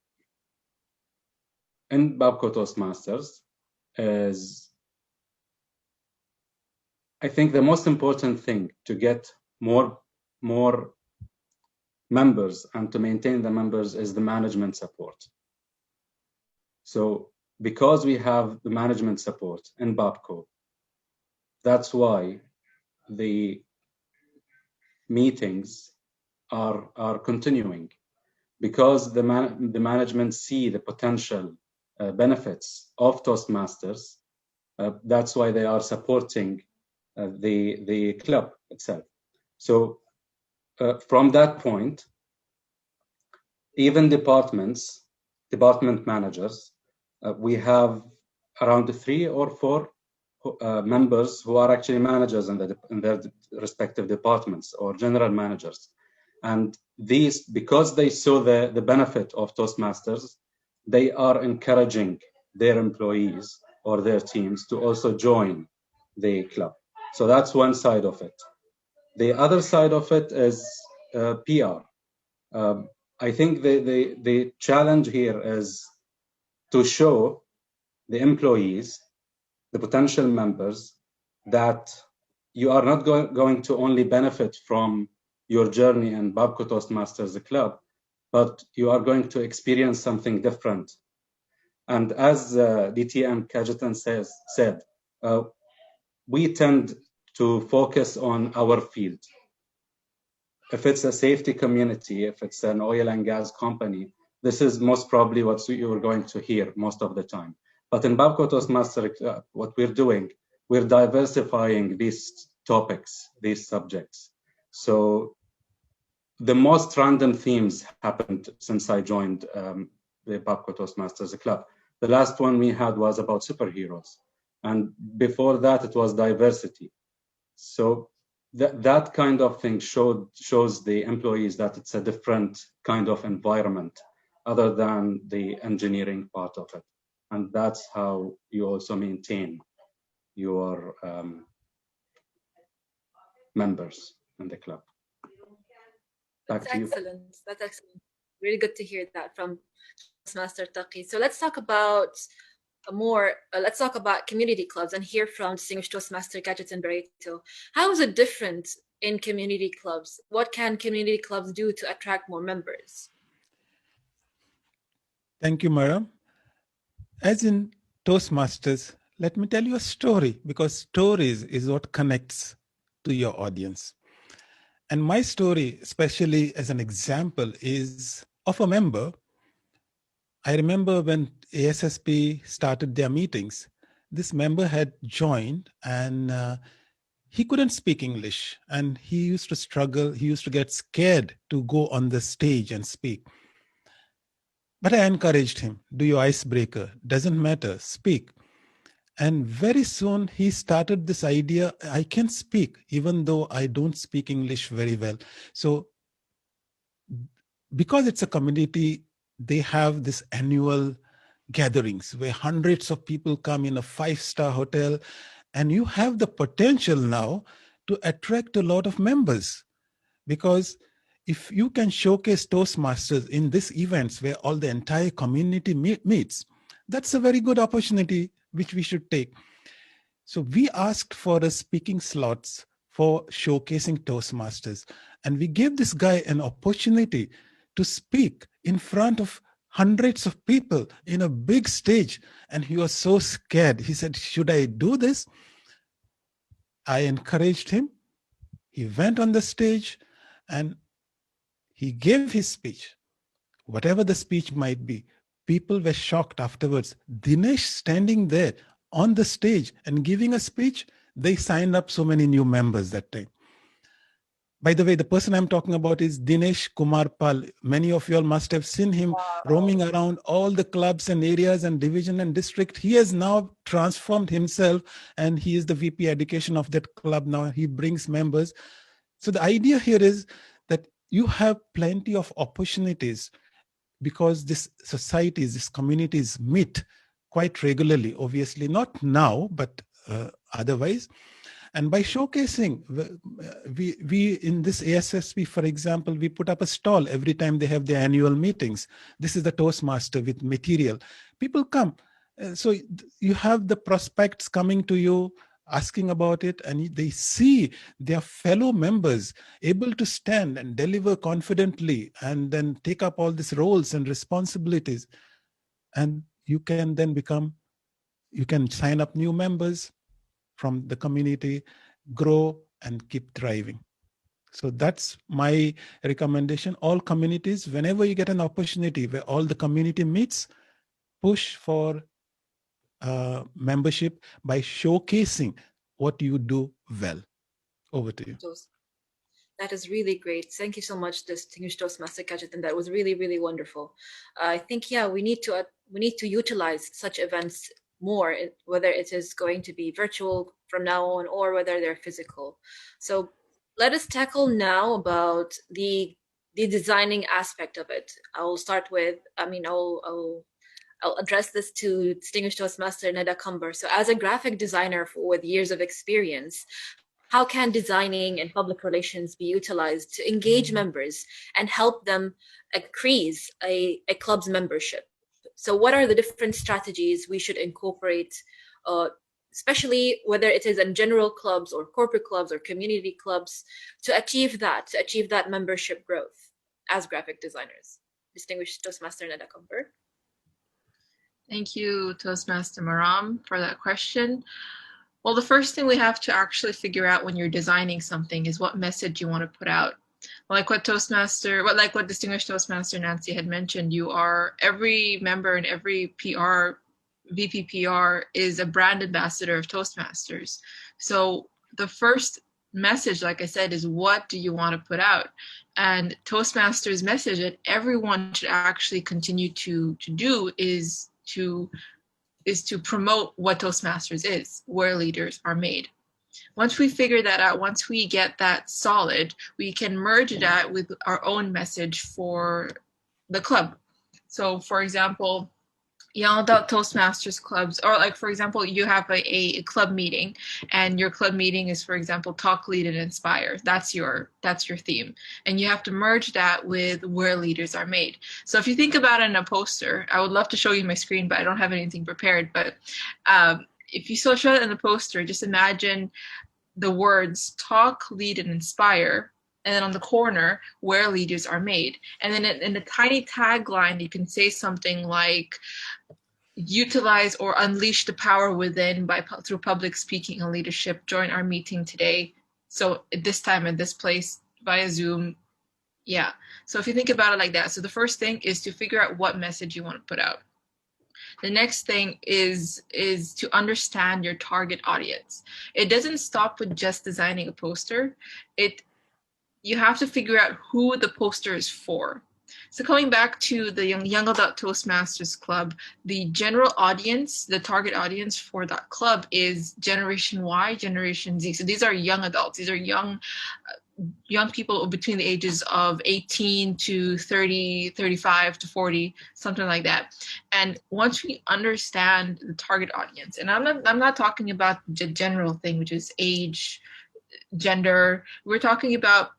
in Babco Toastmasters is, I think the most important thing to get more members and to maintain the members is the management support. So because we have the management support in Babco, that's why the meetings are continuing, because the management see the potential benefits of Toastmasters. That's why they are supporting the club itself. So from that point, even department managers, we have around 3 or 4 members who are actually managers in their respective departments or general managers. And these, because they saw the benefit of Toastmasters, they are encouraging their employees or their teams to also join the club. So that's one side of it. The other side of it is PR. I think the challenge here is to show the employees, the potential members, that you are not going to only benefit from your journey in Babco Toastmasters Club, but you are going to experience something different. And as DTM Kajetan said, we tend to focus on our field. If it's a safety community, if it's an oil and gas company, this is most probably what you're going to hear most of the time. But in Babco Toastmasters, what we're doing, we're diversifying these topics, these subjects. So the most random themes happened since I joined the Babco Toastmasters Club. The last one we had was about superheroes. And before that, it was diversity. So that kind of thing shows the employees that it's a different kind of environment other than the engineering part of it. And that's how you also maintain your members in the club. That's excellent. That's excellent. Really good to hear that from Master Taqi. So let's talk about let's talk about community clubs and hear from distinguished Toastmaster Cajetan Barreto. How is it different in community clubs? What can community clubs do to attract more members? Thank you, Maram. As in Toastmasters, let me tell you a story, because stories is what connects to your audience. And my story, especially as an example, is of a member. I remember when ASSP started their meetings, this member had joined and he couldn't speak English and he used to struggle. He used to get scared to go on the stage and speak. But I encouraged him, do your icebreaker, doesn't matter, speak. And very soon he started this idea, I can speak even though I don't speak English very well. So because it's a community, they have this annual gatherings where hundreds of people come in a 5-star hotel, and you have the potential now to attract a lot of members. Because if you can showcase Toastmasters in these events where all the entire community meets, that's a very good opportunity which we should take. So we asked for a speaking slots for showcasing Toastmasters, and we gave this guy an opportunity to speak in front of hundreds of people in a big stage, and he was so scared. He said, should I do this? I encouraged him. He went on the stage and he gave his speech. Whatever the speech might be, people were shocked afterwards. Dinesh standing there on the stage and giving a speech, they signed up so many new members that time. By the way, the person I'm talking about is Dinesh Kumar Pal. Many of you all must have seen him roaming around all the clubs and areas and division and district. He has now transformed himself and he is the VP education of that club now. He brings members. So the idea here is that you have plenty of opportunities because this societies, these communities meet quite regularly, obviously not now, but otherwise. And by showcasing, we in this ASSP, for example, we put up a stall every time they have their annual meetings. This is the Toastmaster with material. People come. So you have the prospects coming to you, asking about it, and they see their fellow members able to stand and deliver confidently and then take up all these roles and responsibilities. And you can then you can sign up new members from the community, grow and keep thriving. So that's my recommendation. All communities, whenever you get an opportunity where all the community meets, push for membership by showcasing what you do well. Over to you. That is really great. Thank you so much, distinguished Toastmaster Cajetan. That was really, really wonderful. I think, yeah, we need to utilize such events more, whether it is going to be virtual from now on or whether they're physical. So let us tackle now about the designing aspect of it. I'll address this to distinguished Toastmaster Neda Kambar. So as a graphic designer with years of experience, how can designing and public relations be utilized to engage members and help them increase a club's membership? So what are the different strategies we should incorporate, especially whether it is in general clubs or corporate clubs or community clubs, to achieve that membership growth as graphic designers? Distinguished Toastmaster Neda Kambar. Thank you, Toastmaster Maram, for that question. Well, the first thing we have to actually figure out when you're designing something is what message you want to put out. Like what distinguished Toastmaster Nancy had mentioned, every member and every VP PR is a brand ambassador of Toastmasters. So the first message, like I said, is what do you want to put out? And Toastmasters' message that everyone should actually continue to do is to promote what Toastmasters is, where leaders are made. Once we figure that out, once we get that solid, we can merge that with our own message for the club. So for example, young adult Toastmasters clubs, or like, for example, you have a club meeting, and your club meeting is, for example, talk, lead, and inspire. That's your theme, and you have to merge that with where leaders are made. So if you think about it in a poster, I would love to show you my screen, but I don't have anything prepared. But if you show it in the poster, just imagine the words talk, lead, and inspire, and then on the corner where leaders are made. And then in a tiny tagline, you can say something like utilize or unleash the power within through public speaking and leadership. Join our meeting today. So at this time and this place via Zoom. Yeah. So if you think about it like that, so the first thing is to figure out what message you want to put out. The next thing is to understand your target audience. It doesn't stop with just designing a poster. You have to figure out who the poster is for. So coming back to the Young Adult Toastmasters Club, the general audience, the target audience for that club is Generation Y, Generation Z. So these are young adults. These are young people between the ages of 18 to 30, 35 to 40, something like that. And once we understand the target audience, and I'm not talking about the general thing, which is age, gender. We're talking about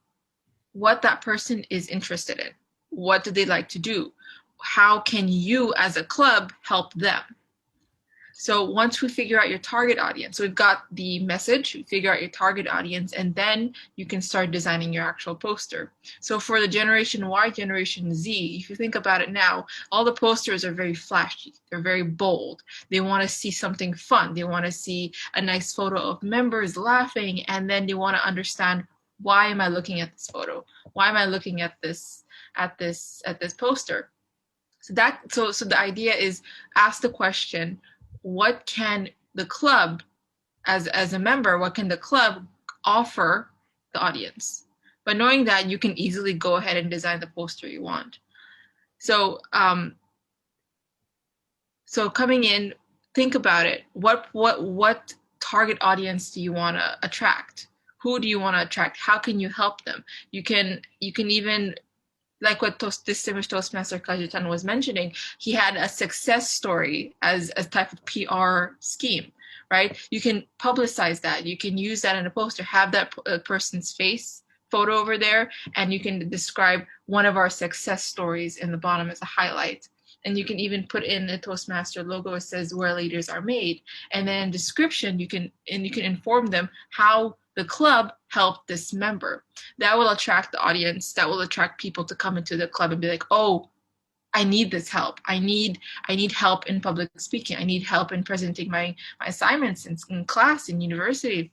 what that person is interested in. What do they like to do? How can you as a club help them? So once we figure out your target audience, so we've got the message, we figure out your target audience, and then you can start designing your actual poster. So for the Generation Y, Generation Z, if you think about it now, all the posters are very flashy. They're very bold. They want to see something fun. They want to see a nice photo of members laughing, and then they want to understand, why am I looking at this photo? Why am I looking at this poster? So the idea is, ask the question, what can the club, as a member, what can the club offer the audience? But knowing that, you can easily go ahead and design the poster you want. So so coming in, think about it. What target audience do you want to attract? Who do you want to attract? How can you help them? You can even, like what Distinguished Toastmaster Kajitan was mentioning, he had a success story as a type of PR scheme, right? You can publicize that. You can use that in a poster, have that person's face photo over there, and you can describe one of our success stories in the bottom as a highlight. And you can even put in the Toastmaster logo. It says where leaders are made. And then in description, you can inform them how the club helped this member. That will attract the audience. That will attract people to come into the club and be like, oh, I need this help. I need help in public speaking. I need help in presenting my assignments in class, in university.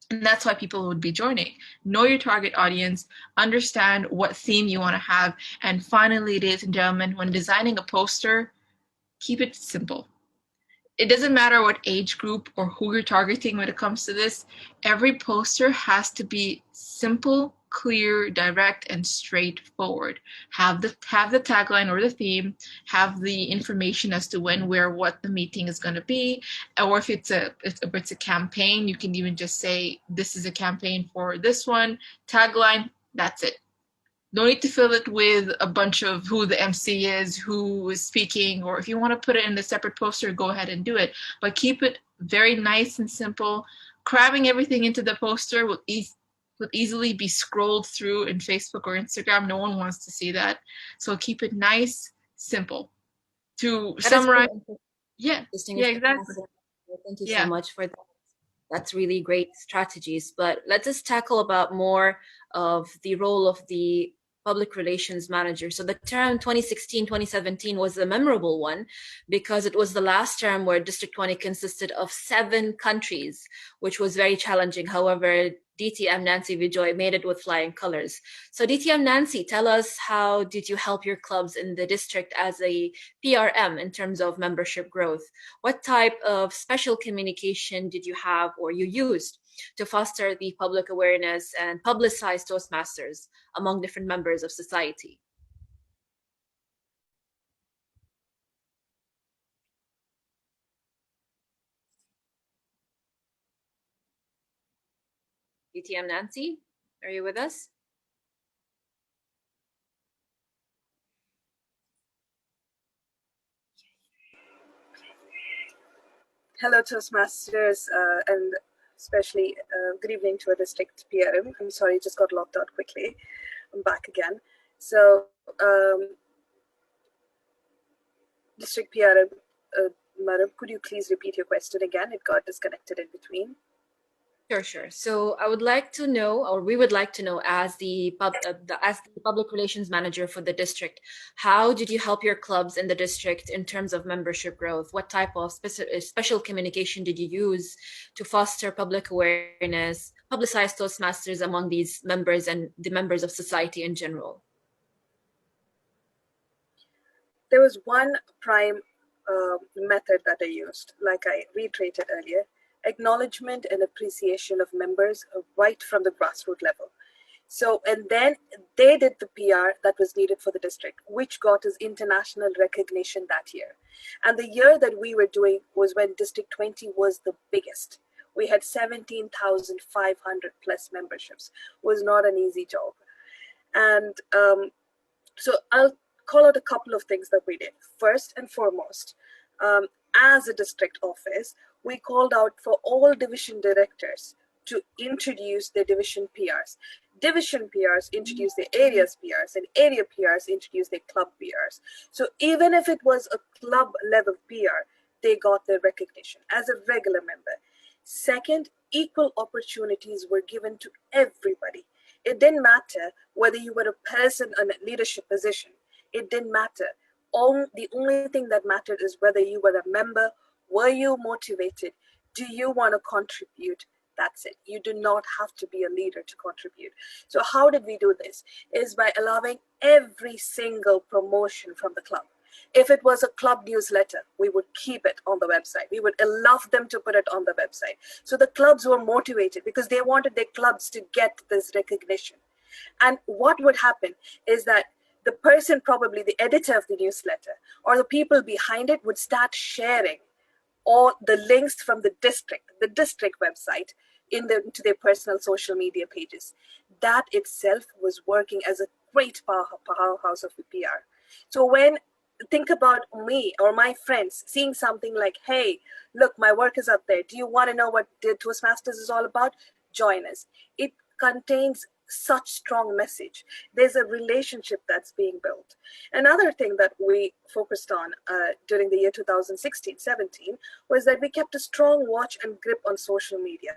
And that's why people would be joining. Know your target audience, understand what theme you want to have. And finally, ladies and gentlemen, when designing a poster, keep it simple. It doesn't matter what age group or who you're targeting when it comes to this. Every poster has to be simple, clear, direct, and straightforward. Have the tagline or the theme, have the information as to when, where, what the meeting is going to be. Or if it's a campaign, you can even just say, this is a campaign for this one. Tagline, that's it. No need to fill it with a bunch of who the MC is, who is speaking, or if you want to put it in a separate poster, go ahead and do it. But keep it very nice and simple. Cramming everything into the poster will easily be scrolled through in Facebook or Instagram. No one wants to see that. So keep it nice, simple. To summarize, exactly. Thank you so much for that. That's really great strategies. But let's just tackle about more of the role of the public relations manager. So the term 2016-2017 was a memorable one because it was the last term where District 20 consisted of 7 countries, which was very challenging. However, DTM Nancy Vijoy made it with flying colors. So DTM Nancy, tell us, how did you help your clubs in the district as a PRM in terms of membership growth? What type of special communication did you have or you used to foster the public awareness and publicize Toastmasters among different members of society? DTM Nancy, are you with us? Hello, Toastmasters, and especially good evening to a district PRM. I'm sorry, just got locked out quickly. I'm back again. So, district PRM, Madam, could you please repeat your question again? It got disconnected in between. Sure. So I would like to know, or we would like to know, as the public relations manager for the district, how did you help your clubs in the district in terms of membership growth? What type of special communication did you use to foster public awareness, publicize Toastmasters among these members and the members of society in general? There was one prime method that I used, like I reiterated earlier: acknowledgement and appreciation of members right from the grassroots level. So, and then they did the PR that was needed for the district, which got us international recognition that year. And the year that we were doing was when District 20 was the biggest. We had 17,500 plus memberships. It was not an easy job. And so I'll call out a couple of things that we did. First and foremost, as a district office, we called out for all division directors to introduce their division PRs. Division PRs introduce their areas PRs, and area PRs introduce their club PRs. So even if it was a club level PR, they got their recognition as a regular member. Second, equal opportunities were given to everybody. It didn't matter whether you were a person in a leadership position. It didn't matter. The only thing that mattered is whether you were a member. Were you motivated? Do you want to contribute? That's it. You do not have to be a leader to contribute. So how did we do this? Is by allowing every single promotion from the club. If it was a club newsletter, we would keep it on the website. We would allow them to put it on the website. So the clubs were motivated because they wanted their clubs to get this recognition. And what would happen is that the person, probably the editor of the newsletter or the people behind it, would start sharing all the links from the district website into their personal social media pages. That itself was working as a great powerhouse of the PR. So when think about me or my friends seeing something like, hey, look, my work is up there. Do you want to know what the Toastmasters is all about? Join us. It contains such strong message. There's a relationship that's being built. Another thing that we focused on during the year 2016-17 was that we kept a strong watch and grip on social media.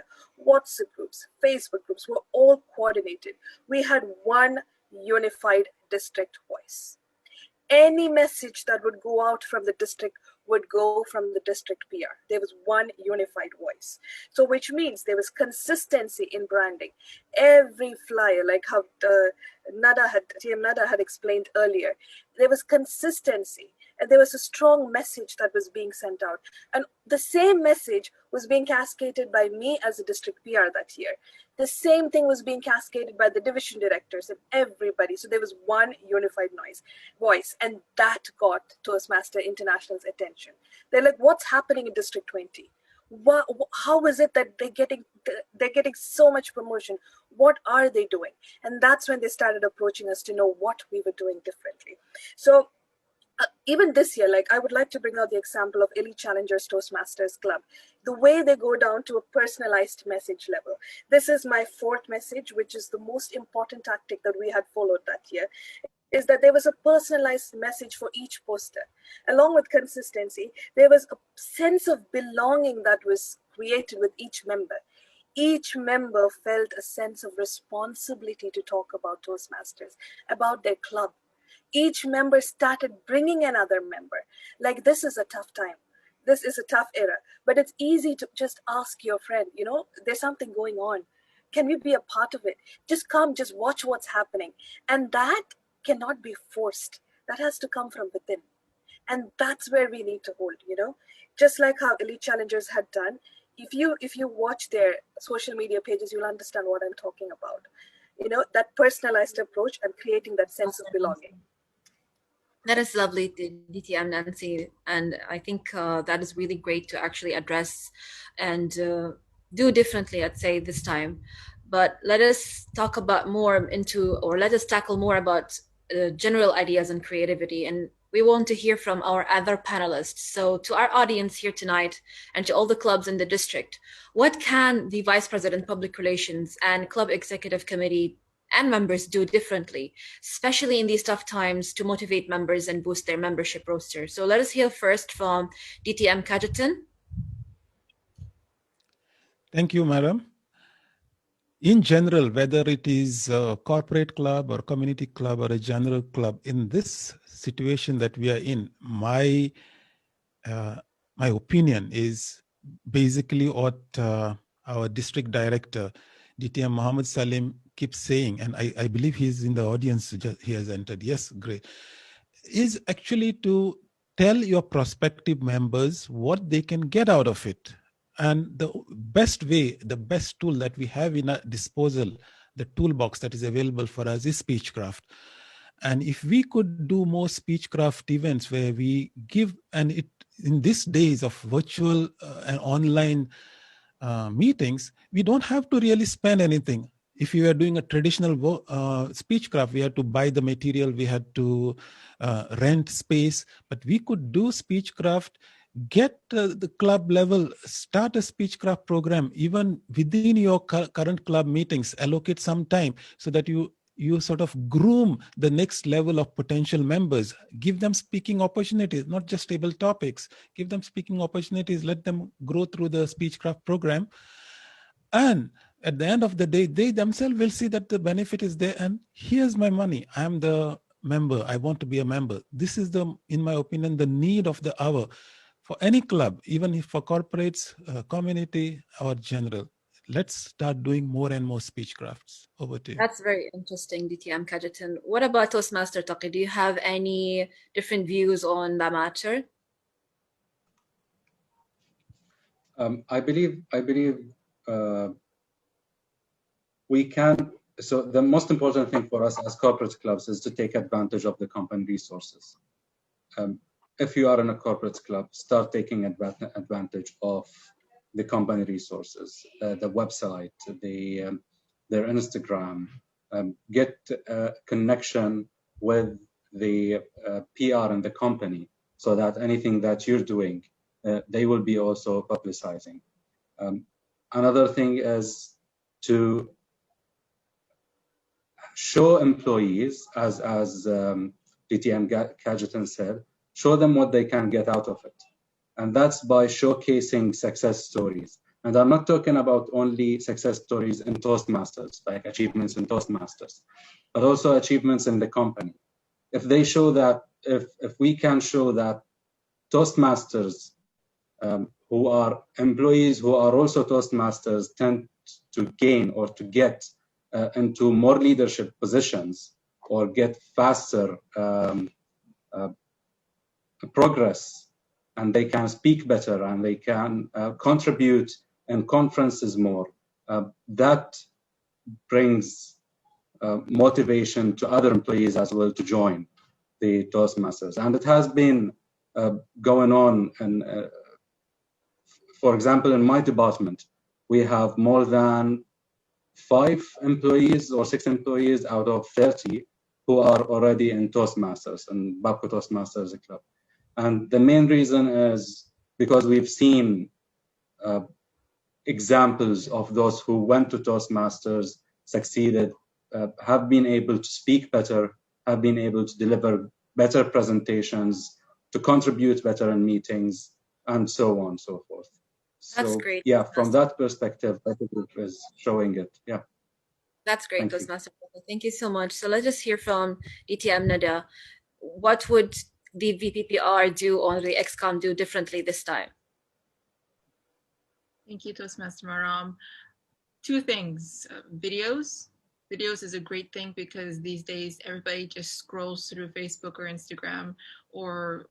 WhatsApp groups, Facebook groups were all coordinated. We had one unified district voice. Any message that would go out from the district would go from the district PR. There was one unified voice. So which means there was consistency in branding. Every flyer, like how TM Nada had explained earlier, there was consistency. And there was a strong message that was being sent out. And the same message was being cascaded by me as a district PR that year. The same thing was being cascaded by the division directors and everybody. So there was one unified voice, and that got Toastmaster International's attention. They're like, what's happening in District 20? How is it that they're getting so much promotion? What are they doing? And that's when they started approaching us to know what we were doing differently. So even this year, like I would like to bring out the example of Elite Challengers Toastmasters Club. The way they go down to a personalized message level. This is my fourth message, which is the most important tactic that we had followed that year, is that there was a personalized message for each poster. Along with consistency, there was a sense of belonging that was created with each member. Each member felt a sense of responsibility to talk about Toastmasters, about their club. Each member started bringing another member. Like, this is a tough time. This is a tough era. But it's easy to just ask your friend, you know, there's something going on. Can we be a part of it? Just come, just watch what's happening. And that cannot be forced. That has to come from within. And that's where we need to hold, you know. Just like how Elite Challengers had done, if you watch their social media pages, you'll understand what I'm talking about. You know, that personalized approach and creating that sense of belonging. That is lovely, DTM Nancy, and I think that is really great to actually address and do differently, I'd say, this time. But let us talk about more let us tackle more about general ideas and creativity. And we want to hear from our other panelists. So to our audience here tonight and to all the clubs in the district, what can the Vice President Public Relations and Club Executive Committee and members do differently, especially in these tough times, to motivate members and boost their membership roster? So let us hear first from DTM Kajetan. Thank you, madam. In general, whether it is a corporate club or community club or a general club, in this situation that we are in, my opinion is basically what our district director, DTM Mohammed Salim, keeps saying, and I believe he's in the audience, he has entered. Yes, great. Is actually to tell your prospective members what they can get out of it. And the best way, the best tool that we have in our disposal, the toolbox that is available for us is Speechcraft. And if we could do more Speechcraft events where we give, and it in these days of virtual and online meetings, we don't have to really spend anything. If you were doing a traditional Speechcraft, we had to buy the material, we had to rent space, but we could do Speechcraft, get the club level, start a Speechcraft program, even within your current club meetings, allocate some time so that you sort of groom the next level of potential members, give them speaking opportunities, not just table topics, give them speaking opportunities, let them grow through the Speechcraft program. And at the end of the day, they themselves will see that the benefit is there, and here's my money. I'm the member, I want to be a member. This is in my opinion, the need of the hour for any club, even if for corporates, community, or general. Let's start doing more and more Speechcrafts. Over to you. That's very interesting, DTM Kajetan. What about Toastmaster Taqi? Do you have any different views on that matter? I believe we can. So the most important thing for us as corporate clubs is to take advantage of the company resources. If you are in a corporate club, start taking advantage of the company resources, the website, their Instagram, get a connection with the PR in the company so that anything that you're doing, they will be also publicizing. Another thing is to show employees, as DTM Kajetan said, show them what they can get out of it. And that's by showcasing success stories. And I'm not talking about only success stories in Toastmasters, like achievements in Toastmasters, but also achievements in the company. If they show that, if we can show that Toastmasters who are employees who are also Toastmasters tend to gain or to get into more leadership positions or get faster progress, and they can speak better and they can contribute in conferences more, that brings motivation to other employees as well to join the Toastmasters. And it has been going on. And for example, in my department, we have more than 5 employees or 6 employees out of 30 who are already in Toastmasters and Babco Toastmasters Club. And the main reason is because we've seen examples of those who went to Toastmasters, succeeded, have been able to speak better, have been able to deliver better presentations, to contribute better in meetings, and so on and so forth. That's So, great. yeah, from that perspective, I think it is showing it. Yeah. That's great, Thank you. Toastmaster. Thank you so much. So let's just hear from DTM Nada. What would the VPPR do or the XCOM do differently this time? Thank you, Toastmaster Maram. 2 things. Videos. Videos is a great thing because these days everybody just scrolls through Facebook or Instagram or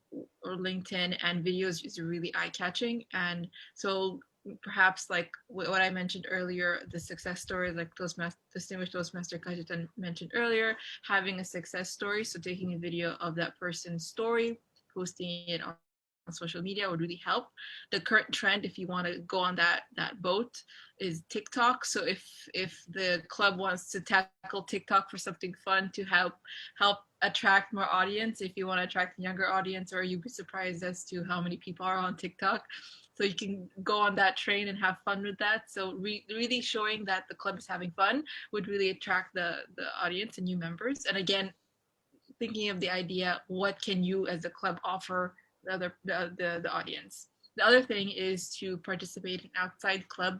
LinkedIn, and videos is really eye-catching. And so perhaps like what I mentioned earlier, the success story, like distinguished Toastmaster Kajetan mentioned earlier, having a success story, so taking a video of that person's story, posting it on social media would really help. The current trend, if you want to go on that boat, is TikTok. So if the club wants to tackle TikTok for something fun to help attract more audience, if you want to attract a younger audience, or you'd be surprised as to how many people are on TikTok. So you can go on that train and have fun with that. So really showing that the club is having fun would really attract the audience and new members. And again, thinking of the idea, what can you as a club offer the audience? The other thing is to participate in outside club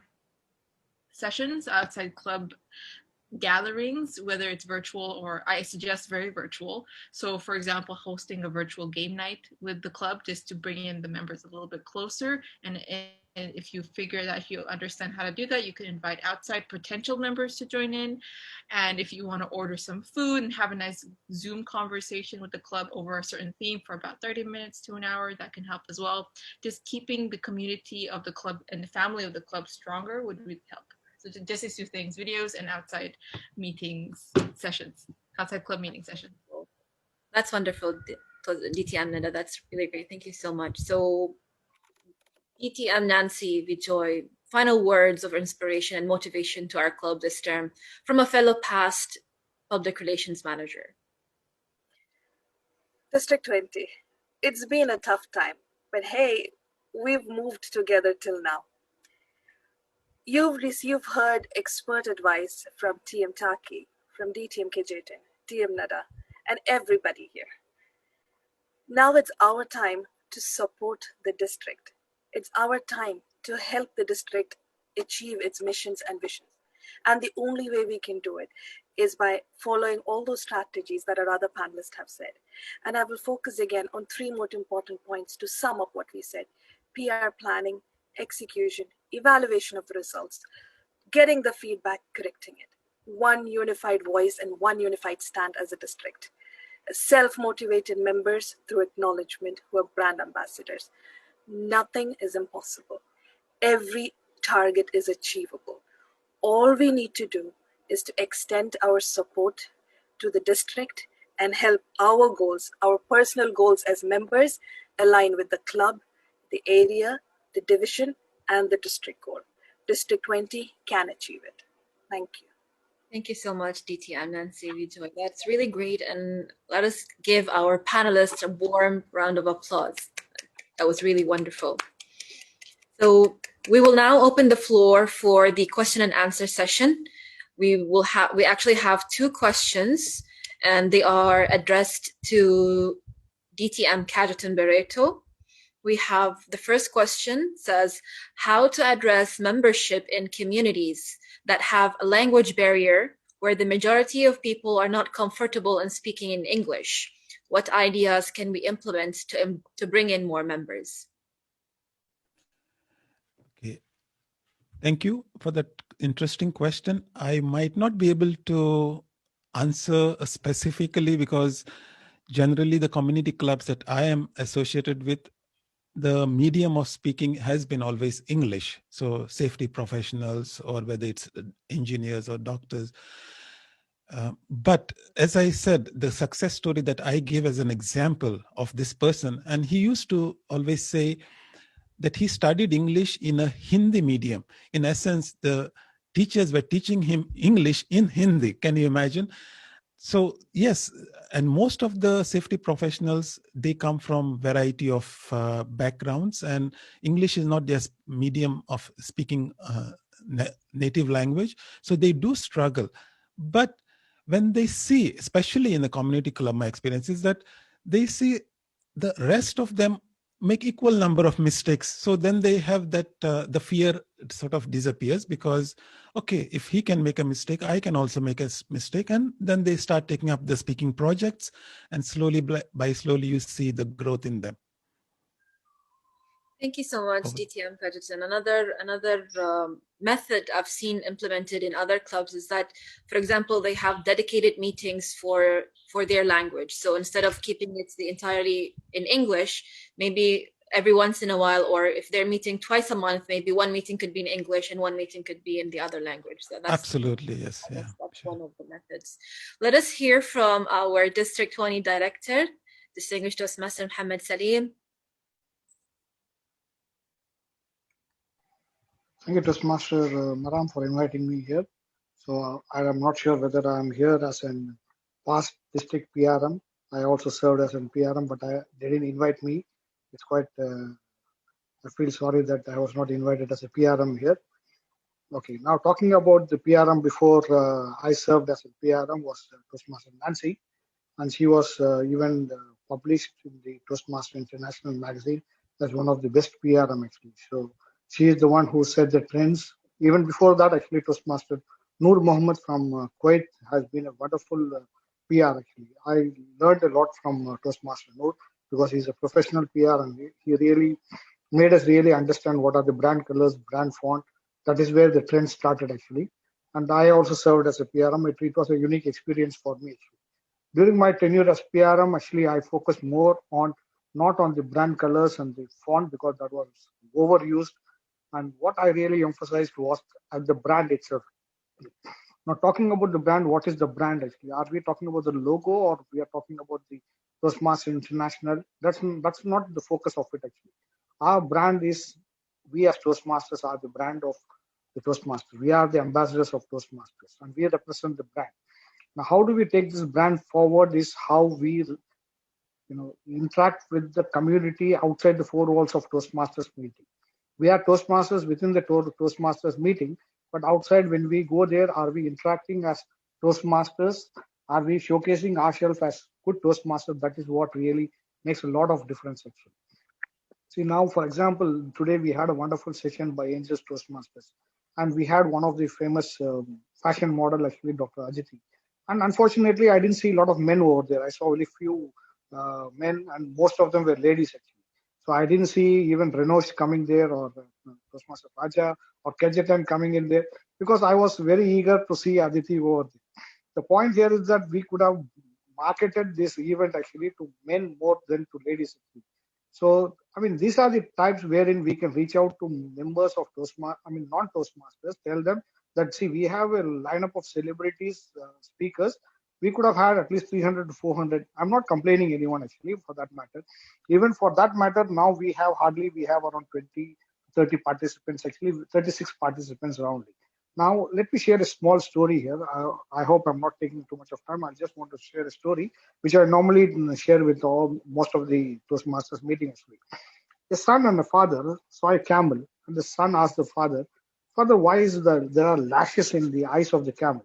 sessions, outside club gatherings, whether it's virtual or I suggest very virtual. So for example, hosting a virtual game night with the club just to bring in the members a little bit closer. And if you figure that you understand how to do that, you can invite outside potential members to join in. And if you want to order some food and have a nice Zoom conversation with the club over a certain theme for about 30 minutes to an hour, that can help as well. Just keeping the community of the club and the family of the club stronger would really help. So just these two things, videos and outside meetings sessions, outside club meeting sessions. That's wonderful, DTM Nanda. That's really great. Thank you so much. So DTM Nancy Vijoy, final words of inspiration and motivation to our club this term from a fellow past public relations manager. District 20, it's been a tough time, but hey, we've moved together till now. You've heard expert advice from TM Taki, from DTM Kejetin, TM Nada, and everybody here. Now it's our time to support the district. It's our time to help the district achieve its missions and visions. And the only way we can do it is by following all those strategies that our other panelists have said. And I will focus again on three most important points to sum up what we said: PR planning, execution, evaluation of the results, getting the feedback, correcting it. One unified voice and one unified stand as a district. Self-motivated members through acknowledgement who are brand ambassadors. Nothing is impossible. Every target is achievable. All we need to do is to extend our support to the district and help our goals, our personal goals as members, align with the club, the area, the division, and the district goal. District 20 can achieve it. Thank you. Thank you so much, DTM Nancy Vijoy. That's really great. And let us give our panelists a warm round of applause. That was really wonderful. So we will now open the floor for the question and answer session. We actually have two questions, and they are addressed to DTM Kejetin Barreto. We have the first question says, how to address membership in communities that have a language barrier where the majority of people are not comfortable in speaking in English. What ideas can we implement to bring in more members? Okay, thank you for that interesting question. I might not be able to answer specifically because generally the community clubs that I am associated with, the medium of speaking has been always English. So safety professionals, or whether it's engineers or doctors. But as I said, the success story that I give as an example of this person, and he used to always say that he studied English in a Hindi medium. In essence, the teachers were teaching him English in Hindi. Can you imagine? So yes, and most of the safety professionals, they come from variety of backgrounds, and English is not their medium of speaking native language. So they do struggle. But when they see, especially in the community club, my experience is that they see the rest of them make equal number of mistakes. So then they have that, the fear sort of disappears because, okay, if he can make a mistake, I can also make a mistake. And then they start taking up the speaking projects, and slowly by slowly you see the growth in them. Thank you so much, DTM Kejetin. Another method I've seen implemented in other clubs is that, for example, they have dedicated meetings for their language. So instead of keeping it entirely in English, maybe every once in a while, or if they're meeting twice a month, maybe one meeting could be in English and one meeting could be in the other language. So that's absolutely, yes. That's one of the methods. Let us hear from our District 20 Director, distinguished Toastmaster Mohammed Salim. Thank you, Toastmaster Maram, for inviting me here. So I am not sure whether I am here as an past district PRM. I also served as an PRM, but they didn't invite me. It's quite, I feel sorry that I was not invited as a PRM here. Okay, now talking about the PRM before I served as a PRM was Toastmaster Nancy, and she was even published in the Toastmaster International magazine as one of the best PRM actually. So she is the one who set the trends. Even before that, actually, Toastmaster Noor Mohammed from Kuwait has been a wonderful PR actually. I learned a lot from Toastmaster Noor because he's a professional PR and he really made us really understand what are the brand colors, brand font. That is where the trend started actually. And I also served as a PRM. It was a unique experience for me. During my tenure as PRM, actually, I focused more on not on the brand colors and the font because that was overused. And what I really emphasized was at the brand itself. Now, talking about the brand, what is the brand actually? Are we talking about the logo or we are talking about the Toastmaster International? That's not the focus of it actually. Our brand is, we as Toastmasters are the brand of the Toastmasters. We are the ambassadors of Toastmasters and we represent the brand. Now, how do we take this brand forward is how we interact with the community outside the four walls of Toastmasters meeting. We are Toastmasters within the Toastmasters meeting, but outside when we go there, are we interacting as Toastmasters? Are we showcasing ourselves as good Toastmasters? That is what really makes a lot of difference actually. See now, for example, today we had a wonderful session by Angels Toastmasters, and we had one of the famous fashion model actually, Dr. Ajiti. And unfortunately, I didn't see a lot of men over there. I saw only few men, and most of them were ladies actually. So I didn't see even Renosh coming there or Toastmaster Raja or Kejetan coming in there because I was very eager to see Aditi over there. The point here is that we could have marketed this event actually to men more than to ladies actually. So, I mean, these are the types wherein we can reach out to members of non-Toastmasters, tell them that, see, we have a lineup of celebrities, speakers. We could have had at least 300 to 400. I'm not complaining anyone actually for that matter. Even for that matter, now we have around 20, 30 participants, actually 36 participants roundly. Now, let me share a small story here. I hope I'm not taking too much of time. I just want to share a story, which I normally share with most of the Toastmasters meetings. A son and a father saw a camel, and the son asked the father, "Father, why is there are lashes in the eyes of the camel?"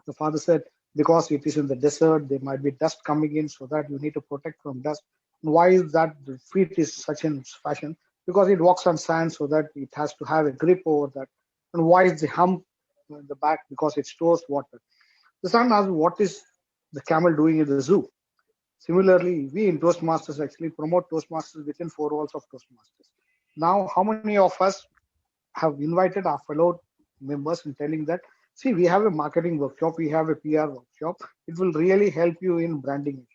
The father said, "Because it is in the desert, there might be dust coming in, so that you need to protect from dust." And why is that the feet is such in fashion? Because it walks on sand, so that it has to have a grip over that. And why is the hump in the back? Because it stores water. The son asked, "What is the camel doing in the zoo?" Similarly, we in Toastmasters actually promote Toastmasters within four walls of Toastmasters. Now, how many of us have invited our fellow members in telling that, see, we have a marketing workshop, we have a PR workshop. It will really help you in branding.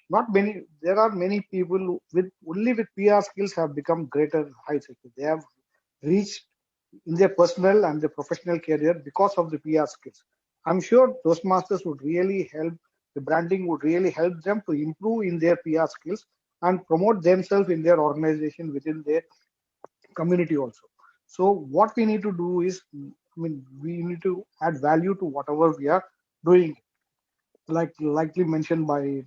Not many, there are many people with only with PR skills have become greater heights. They have reached in their personal and their professional career because of the PR skills. I'm sure Toastmasters would really help, the branding would really help them to improve in their PR skills and promote themselves in their organization within their community also. So what we need to do is, we need to add value to whatever we are doing. Like likely mentioned by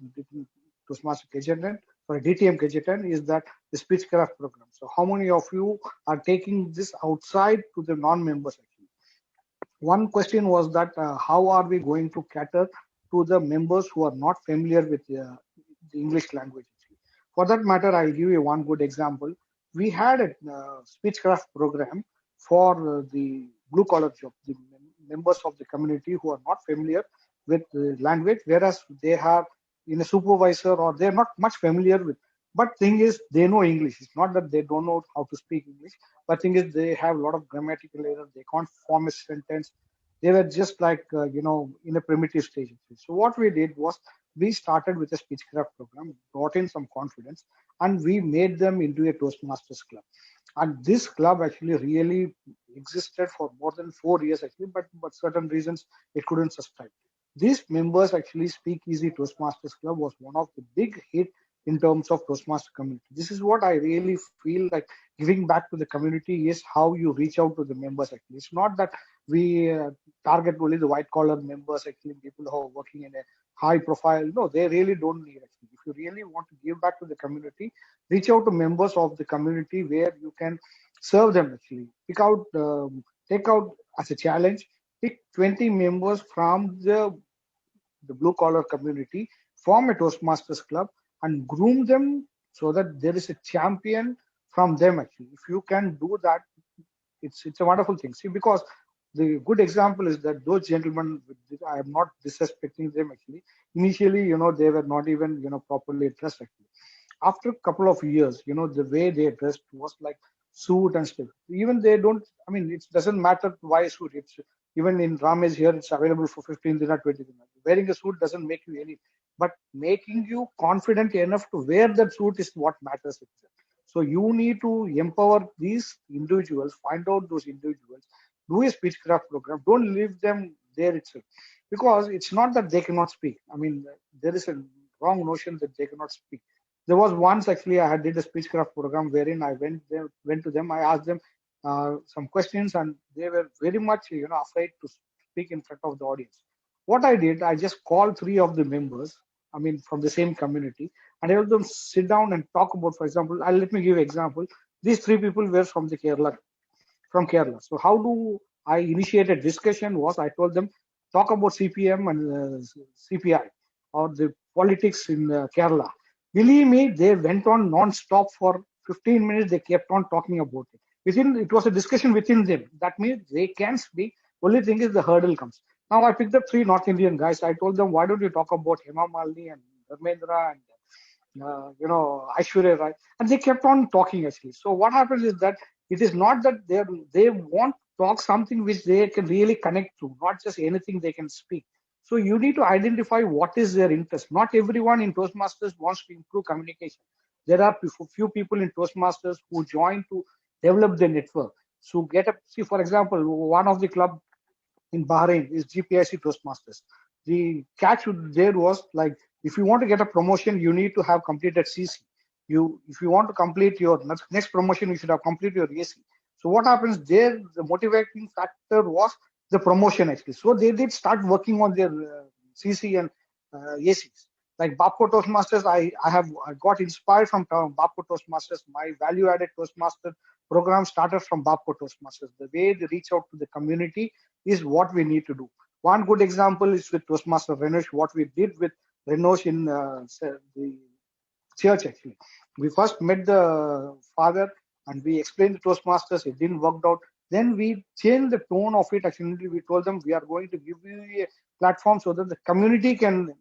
Toastmaster Kejetan, for DTM Kejetan, is that the Speechcraft program. So how many of you are taking this outside to the non-members? Actually, one question was that how are we going to cater to the members who are not familiar with the English language? For that matter, I'll give you one good example. We had a Speechcraft program for the blue collar job, the members of the community who are not familiar with the language, whereas they have in a supervisor or they're not much familiar with. But thing is, they know English. It's not that they don't know how to speak English, but thing is, they have a lot of grammatical errors. They can't form a sentence. They were just like, in a primitive stage. So what we did was we started with a Speechcraft program, brought in some confidence, and we made them into a Toastmasters club. And this club actually really existed for more than 4 years actually, but certain reasons it couldn't sustain. These members actually Speak Easy Toastmasters Club was one of the big hit in terms of Toastmaster community. This is what I really feel like giving back to the community is how you reach out to the members. Actually, it's not that we target only the white collar members, actually people who are working in a high profile. No, they really don't need actually. If you really want to give back to the community, reach out to members of the community where you can serve them actually. Take out as a challenge, pick 20 members from the blue collar community, form a Toastmasters club and groom them so that there is a champion from them actually. If you can do that, it's a wonderful thing. See, because the good example is that those gentlemen, I am not disrespecting them actually. Initially, they were not even, properly dressed actually. After a couple of years, the way they dressed was like suit and stuff. Even they don't, it doesn't matter why suit. It's even in Ramesh here, it's available for 15 dinar, 20 dinar. Wearing a suit doesn't make you any, but making you confident enough to wear that suit is what matters. So you need to empower these individuals, find out those individuals, do a speechcraft program. Don't leave them there itself, because it's not that they cannot speak. There is a wrong notion that they cannot speak. There was once actually I did a speechcraft program wherein I went to them. I asked them some questions, and they were very much afraid to speak in front of the audience. What I did, I just called 3 of the members, from the same community, and I helped them sit down and talk about, for example, let me give an example. These 3 people were from Kerala. So how do I initiate a discussion was I told them, talk about CPM and CPI or the politics in Kerala. Believe me, they went on non-stop for 15 minutes. They kept on talking about it. It was a discussion within them. That means they can speak. Only thing is the hurdle comes. Now I picked up 3 North Indian guys. I told them, why don't you talk about Hema Malini and Dharmendra and Aishwarya Rai? And they kept on talking actually. So what happens is that it is not that they want to talk something which they can really connect to, not just anything they can speak. So you need to identify what is their interest. Not everyone in Toastmasters wants to improve communication. There are few people in Toastmasters who join to develop the network. So see, for example, one of the club in Bahrain is GPIC Toastmasters. The catch there was like, if you want to get a promotion, you need to have completed CC. If you want to complete your next promotion, you should have completed your AC. So what happens there, the motivating factor was the promotion actually. So they did start working on their CC and ACs. Like Babco Toastmasters, I got inspired from Babco Toastmasters. My value-added Toastmaster program started from Babco Toastmasters. The way they reach out to the community is what we need to do. One good example is with Toastmaster Renosh, what we did with Renosh in the church actually. We first met the father and we explained the Toastmasters. It didn't work out. Then we changed the tone of it. Actually, we told them we are going to give you a platform so that the community can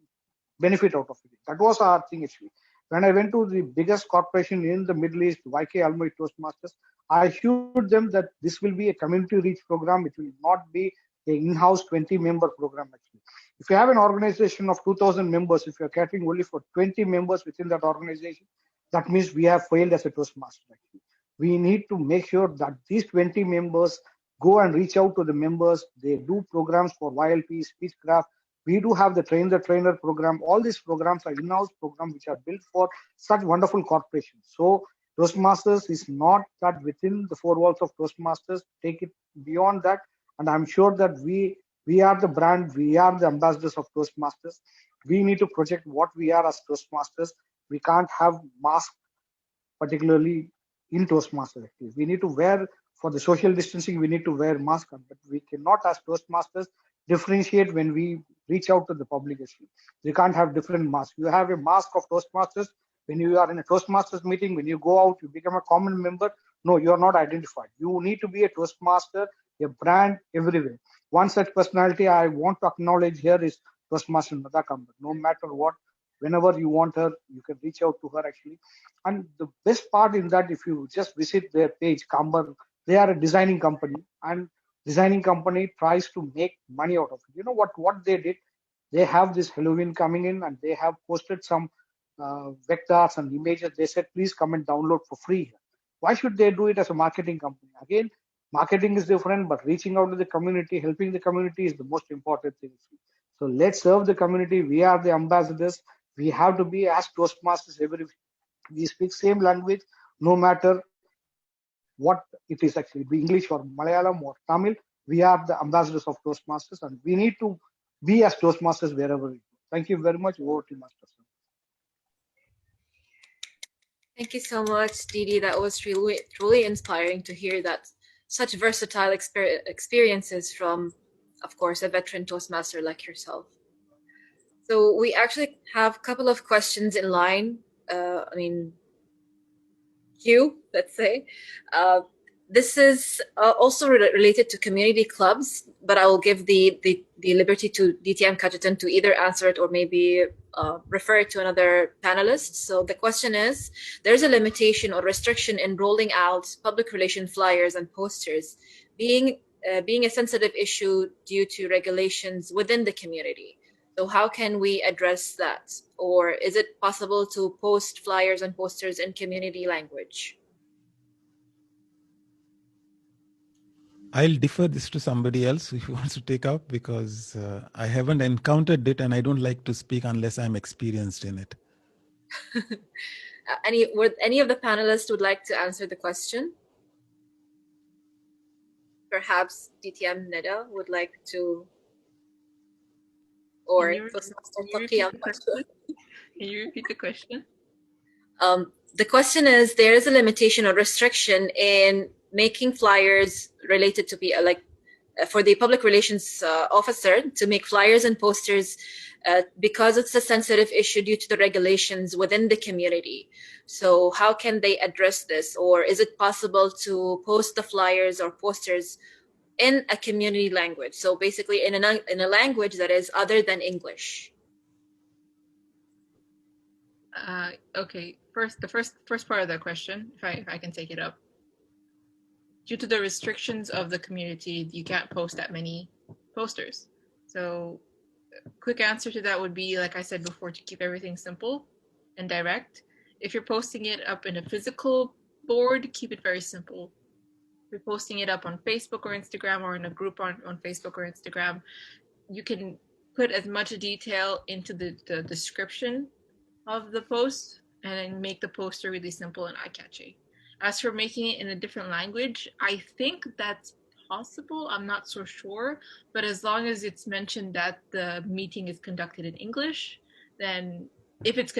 benefit out of it. That was our thing actually. When I went to the biggest corporation in the Middle East, YK Almay Toastmasters, I assured them that this will be a community reach program. It will not be an in-house 20-member program actually. If you have an organization of 2,000 members, if you're catering only for 20 members within that organization, that means we have failed as a Toastmaster actually. We need to make sure that these 20 members go and reach out to the members. They do programs for YLP, Speechcraft. We do have the Train the Trainer program. All these programs are in-house programs which are built for such wonderful corporations. So Toastmasters is not that within the 4 walls of Toastmasters. Take it beyond that. And I'm sure that we are the brand. We are the ambassadors of Toastmasters. We need to project what we are as Toastmasters. We can't have masks, particularly in Toastmasters. We need to wear, for the social distancing, we need to wear masks, but we cannot as Toastmasters differentiate when we reach out to the public. We can't have different masks. You have a mask of Toastmasters when you are in a Toastmasters meeting. When you go out, you become a common member. No, you are not identified. You need to be a Toastmaster, a brand everywhere. One such personality I want to acknowledge here is Toastmaster Nada Kambar. No matter what, whenever you want her, you can reach out to her actually. And the best part in that, if you just visit their page, Kambar, they are a designing company, and designing company tries to make money out of it. You know what they did? They have this Halloween coming in, and they have posted some vectors and images. They said, please come and download for free. Why should they do it as a marketing company? Again, marketing is different, but reaching out to the community, helping the community is the most important thing. So let's serve the community. We are the ambassadors. We have to be as Toastmasters. We speak same language, no matter what it is actually, be English or Malayalam or Tamil. We are the ambassadors of Toastmasters, and we need to be as Toastmasters wherever we go. Thank you very much. Over to Master. Thank you so much, Didi. That was really inspiring to hear that such versatile experiences from, of course, a veteran Toastmaster like yourself. So we actually have a couple of questions in line. Queue, let's say. This is also related to community clubs, but I will give the liberty to DTM Kajetan to either answer it or maybe refer it to another panelist. So the question is, there's a limitation or restriction in rolling out public relation flyers and posters being a sensitive issue due to regulations within the community. So how can we address that? Or is it possible to post flyers and posters in community language? I'll defer this to somebody else if who wants to take up, because I haven't encountered it and I don't like to speak unless I'm experienced in it. Any of the panelists would like to answer the question? Perhaps DTM Neda would like to, or Can you repeat the question? The question is, there is a limitation or restriction in making flyers related to be for the public relations officer to make flyers and posters because it's a sensitive issue due to the regulations within the community. So how can they address this? Or is it possible to post the flyers or posters in a community language? So basically in a language that is other than English. Okay, the first part of that question, if I can take it up. Due to the restrictions of the community, you can't post that many posters. So quick answer to that would be, like I said before, to keep everything simple and direct. If you're posting it up in a physical board, keep it very simple. If you're posting it up on Facebook or Instagram or in a group on Facebook or Instagram, you can put as much detail into the description of the post and then make the poster really simple and eye-catchy. As for making it in a different language, I think that's possible. I'm not so sure, but as long as it's mentioned that the meeting is conducted in English, then if it's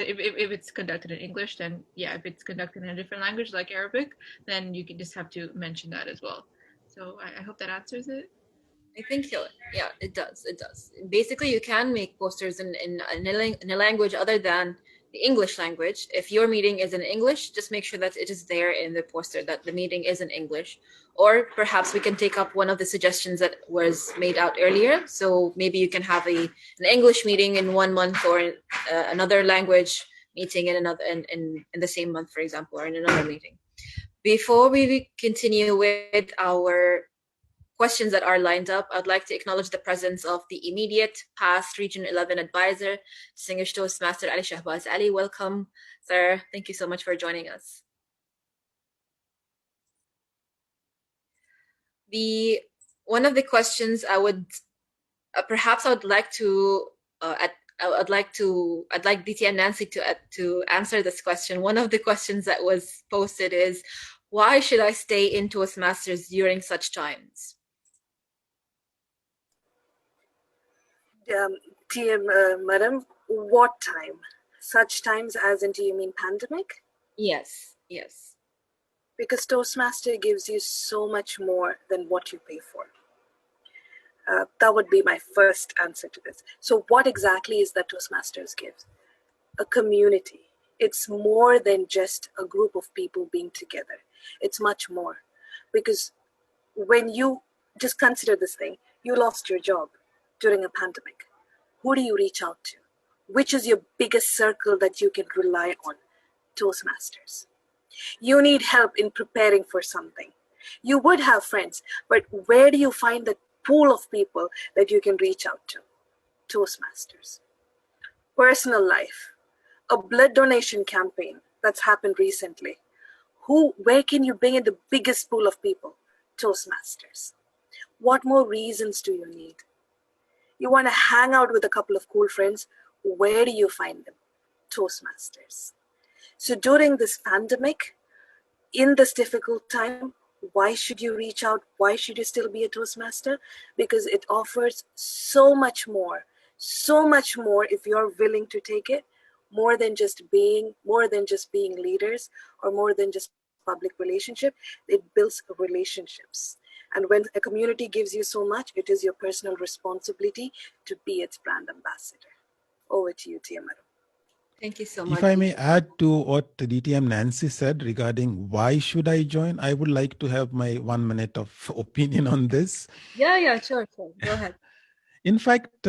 conducted in English, then yeah. If it's conducted in a different language like Arabic, then you can just have to mention that as well. So I hope that answers it. I think yeah, it does. It does. Basically, you can make posters in a language other than the English language. If your meeting is in English, just make sure that it is there in the poster that the meeting is in English. Or perhaps we can take up one of the suggestions that was made out earlier. So maybe you can have an English meeting in 1 month, or another language meeting in the same month, for example, or in another meeting. Before we continue with our questions that are lined up, I'd like to acknowledge the presence of the immediate past Region 11 advisor, Distinguished Toastmaster Ali Shahbaz Ali. Welcome, sir. Thank you so much for joining us. One of the questions I would I'd like DTN Nancy to answer this question. One of the questions that was posted is, why should I stay in Toastmasters during such times? TM, madam, what time? Such times as in, do you mean pandemic? Yes, yes. Because Toastmaster gives you so much more than what you pay for. That would be my first answer to this. So what exactly is that Toastmasters gives? A community. It's more than just a group of people being together. It's much more. Because when you just consider this thing, you lost your job during a pandemic. Who do you reach out to? Which is your biggest circle that you can rely on? Toastmasters. You need help in preparing for something. You would have friends, but where do you find the pool of people that you can reach out to? Toastmasters. Personal life. A blood donation campaign that's happened recently. Where can you bring in the biggest pool of people? Toastmasters. What more reasons do you need? You want to hang out with a couple of cool friends. Where do you find them? Toastmasters. So during this pandemic, in this difficult time, why should you reach out? Why should you still be a Toastmaster? Because it offers so much more if you're willing to take it, more than just being leaders, or more than just public relationship. It builds relationships. And when a community gives you so much, it is your personal responsibility to be its brand ambassador. Over to you, Tia Madam. Thank you so much. If I may add to what DTM Nancy said regarding why should I join, I would like to have my 1 minute of opinion on this. Yeah, sure. Go ahead. In fact,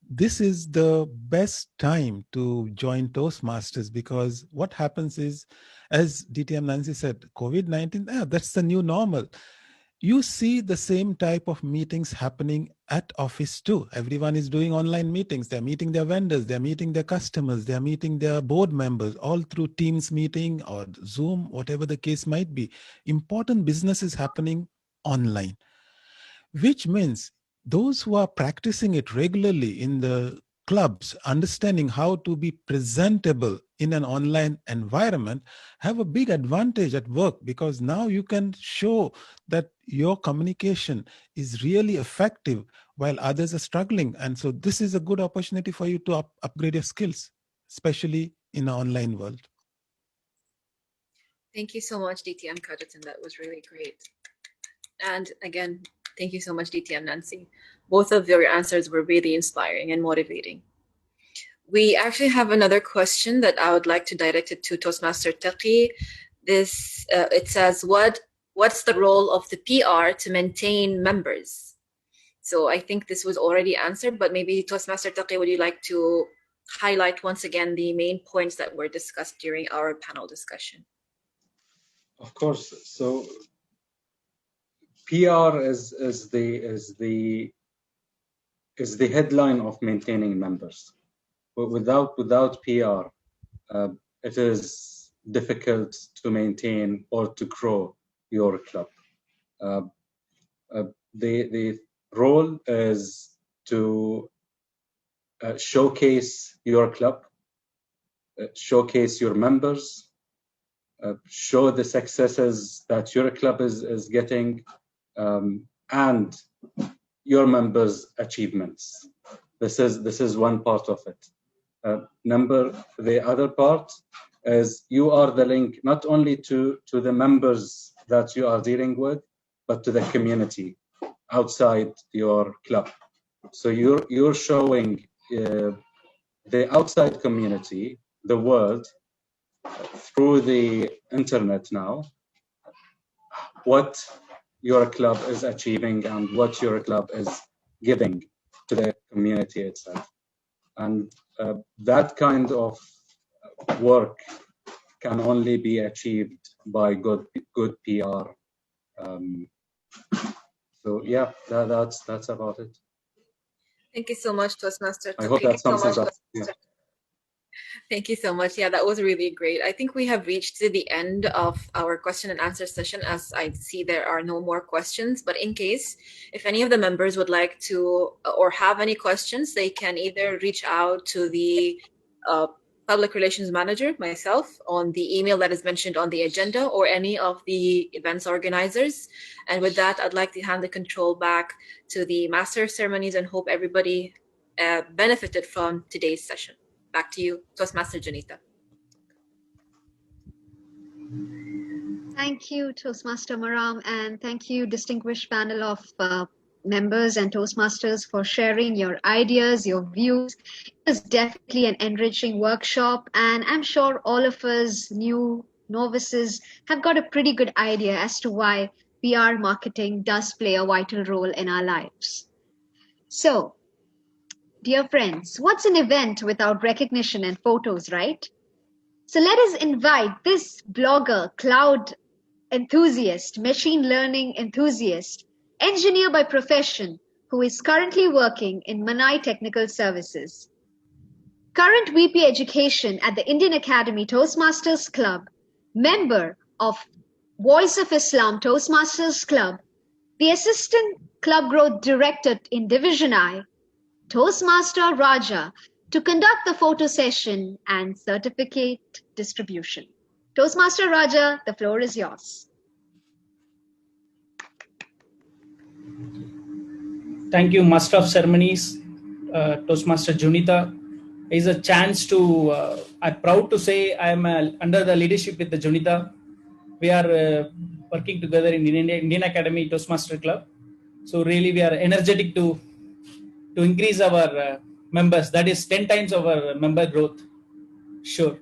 this is the best time to join Toastmasters, because what happens is, as DTM Nancy said, COVID-19, that's the new normal. You see the same type of meetings happening at office too. Everyone is doing online meetings. They're meeting their vendors, they're meeting their customers, they're meeting their board members, all through Teams meeting or Zoom, whatever the case might be. Important business is happening online, which means those who are practicing it regularly in the clubs, understanding how to be presentable in an online environment, have a big advantage at work, because now you can show that your communication is really effective while others are struggling. And so this is a good opportunity for you to upgrade your skills, especially in an online world. Thank you so much, DTM Kajatin. That was really great. And again, thank you so much, DTM Nancy. Both of your answers were really inspiring and motivating. We actually have another question that I would like to direct it to Toastmaster Taqi. It says, what's the role of the PR to maintain members? So I think this was already answered, but maybe Toastmaster Taqi, would you like to highlight once again the main points that were discussed during our panel discussion? Of course. So PR is the headline of maintaining members. But without PR, it is difficult to maintain or to grow your club. The role is to showcase your club, showcase your members, show the successes that your club is getting, and your members' achievements. This is one part of it. The other part is you are the link not only to the members that you are dealing with, but to the community outside your club. So you're showing the outside community, the world, through the internet now, what your club is achieving and what your club is giving to the community itself. And that kind of work can only be achieved by good PR. So yeah, that's about it. Thank you so much, Toastmaster. I hope that sums it up. Yeah. Thank you so much. Yeah, that was really great. I think we have reached to the end of our question and answer session, as I see there are no more questions. But in case, if any of the members would like to or have any questions, they can either reach out to the Public Relations Manager, myself, on the email that is mentioned on the agenda, or any of the events organizers. And with that, I'd like to hand the control back to the Master of Ceremonies and hope everybody benefited from today's session. Back to you, Toastmaster Janita. Thank you, Toastmaster Maram, and thank you, distinguished panel of members and Toastmasters, for sharing your ideas, your views. It was definitely an enriching workshop, and I'm sure all of us new novices have got a pretty good idea as to why PR marketing does play a vital role in our lives. So, dear friends, what's an event without recognition and photos, right? So let us invite this blogger, cloud enthusiast, machine learning enthusiast, engineer by profession, who is currently working in Manai Technical Services. Current VP Education at the Indian Academy Toastmasters Club, member of Voice of Islam Toastmasters Club, the Assistant Club Growth Director in Division I, Toastmaster Raja, to conduct the photo session and certificate distribution. Toastmaster Raja, the floor is yours. Thank you, Master of Ceremonies, Toastmaster Junita. It's a chance to, I'm proud to say I'm under the leadership with the Junita. We are working together in Indian Academy Toastmaster Club. So really we are energetic to increase our members. That is 10 times our member growth. Sure.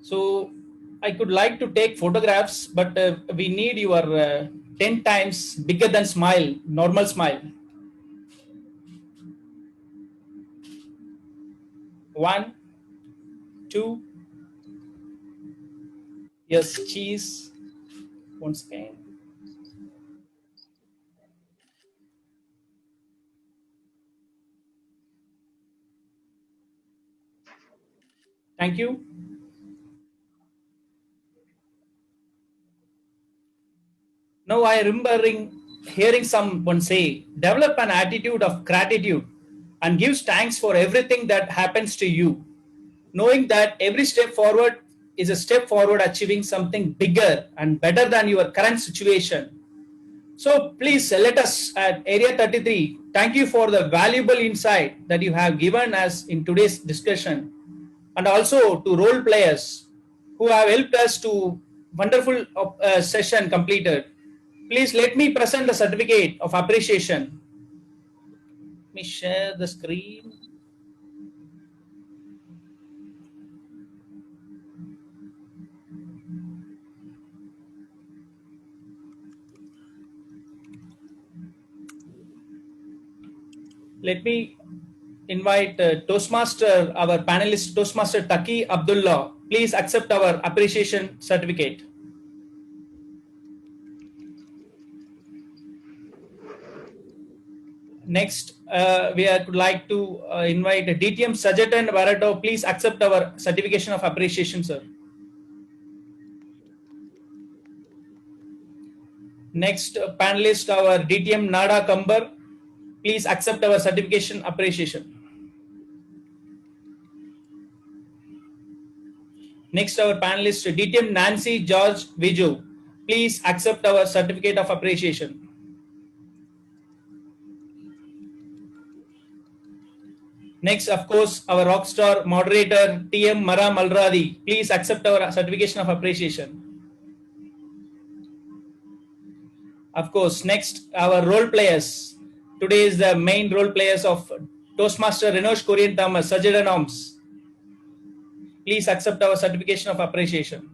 So I could like to take photographs, but we need your 10 times bigger than smile, normal smile. 1, 2. Yes, cheese. Once again. Thank you. Now I remember hearing someone say, develop an attitude of gratitude and give thanks for everything that happens to you, knowing that every step forward is a step forward achieving something bigger and better than your current situation. So please let us at Area 33, thank you for the valuable insight that you have given us in today's discussion, and also to role players who have helped us to wonderful session completed. Please let me present the certificate of appreciation. Let me share the screen. Let me invite Toastmaster, our panelist, Toastmaster Taki Abdullah. Please accept our appreciation certificate. Next, we would like to invite DTM Sajatan Barato. Please accept our certification of appreciation, sir. Next panelist, our DTM Nada Kambar. Please accept our certification appreciation. Next, our panelist, DTM Nancy George Viju. Please accept our certificate of appreciation. Next, of course, our rockstar moderator, TM Maram Alradi. Please accept our certification of appreciation. Of course, next, our role players. Today is the main role players of Toastmaster Renosh Korean Thomas, Sajada Norms. Please accept our certification of appreciation.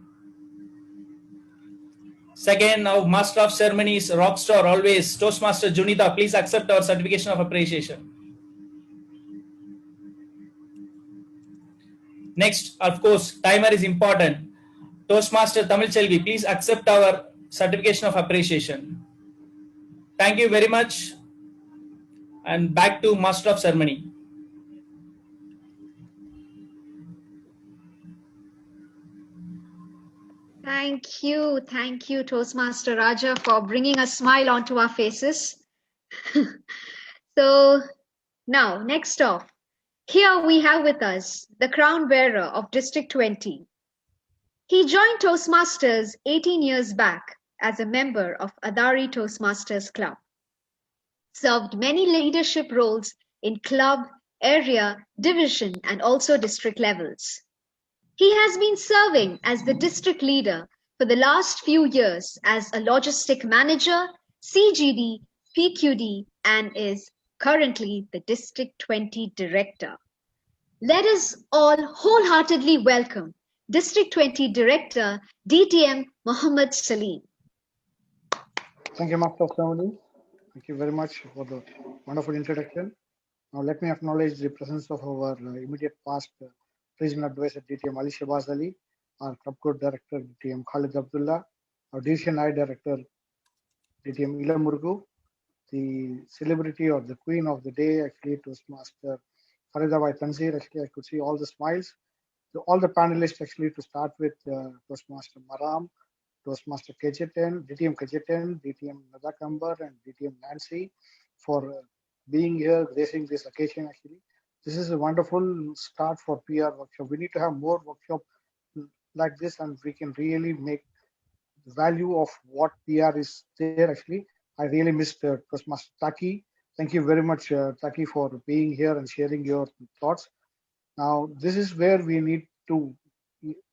Second, our Master of Ceremonies, rockstar always, Toastmaster Junita. Please accept our certification of appreciation. Next, of course, timer is important. Toastmaster Tamil Chelvi, please accept our certification of appreciation. Thank you very much. And back to Master of Ceremony. Thank you, Toastmaster Raja, for bringing a smile onto our faces. So now, next off, here we have with us the crown bearer of District 20. He joined Toastmasters 18 years back as a member of Adari Toastmasters Club, served many leadership roles in club, area, division, and also district levels. He has been serving as the district leader for the last few years as a logistic manager, CGD, PQD, and is currently the District 20 Director. Let us all wholeheartedly welcome District 20 Director, DTM Mohammed Salim. Thank you, Master of Ceremonies. Thank you very much for the wonderful introduction. Now let me acknowledge the presence of our immediate past regional advisor, DTM Ali Shabazz Ali, our Club Code Director, DTM Khalid Abdullah, our Division I Director, DTM Ila Murgu, the celebrity or the queen of the day, actually, Toastmaster Farida Bai Tanzir. Actually, I could see all the smiles. So all the panelists, actually, to start with, Toastmaster Maram, Toastmaster KJ10, DTM KJ10, DTM Nada Kambar, and DTM Nancy for being here, gracing this occasion, actually. this is a wonderful start for PR workshop. We need to have more workshop like this, and we can really make the value of what PR is there. Actually, I really missed Toastmaster Taki. Thank you very much, Taki, for being here and sharing your thoughts. Now, this is where we need to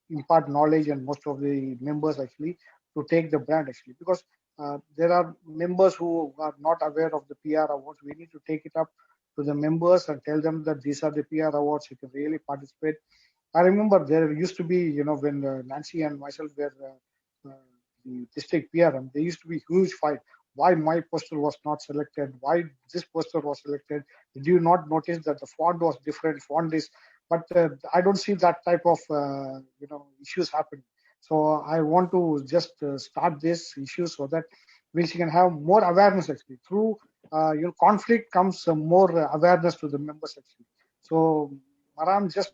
impart knowledge and most of the members actually to take the brand actually, because there are members who are not aware of the PR awards. We need to take it up to the members and tell them that these are the PR awards. You can really participate. I remember there used to be, when Nancy and myself were the district PRM, there used to be huge fight. Why my poster was not selected? Why this poster was selected? Did you not notice that the font was different? Font is, but I don't see that type of issues happening. So I want to just start this issue so that we can have more awareness actually. Through conflict comes more awareness to the members actually. So Maram, just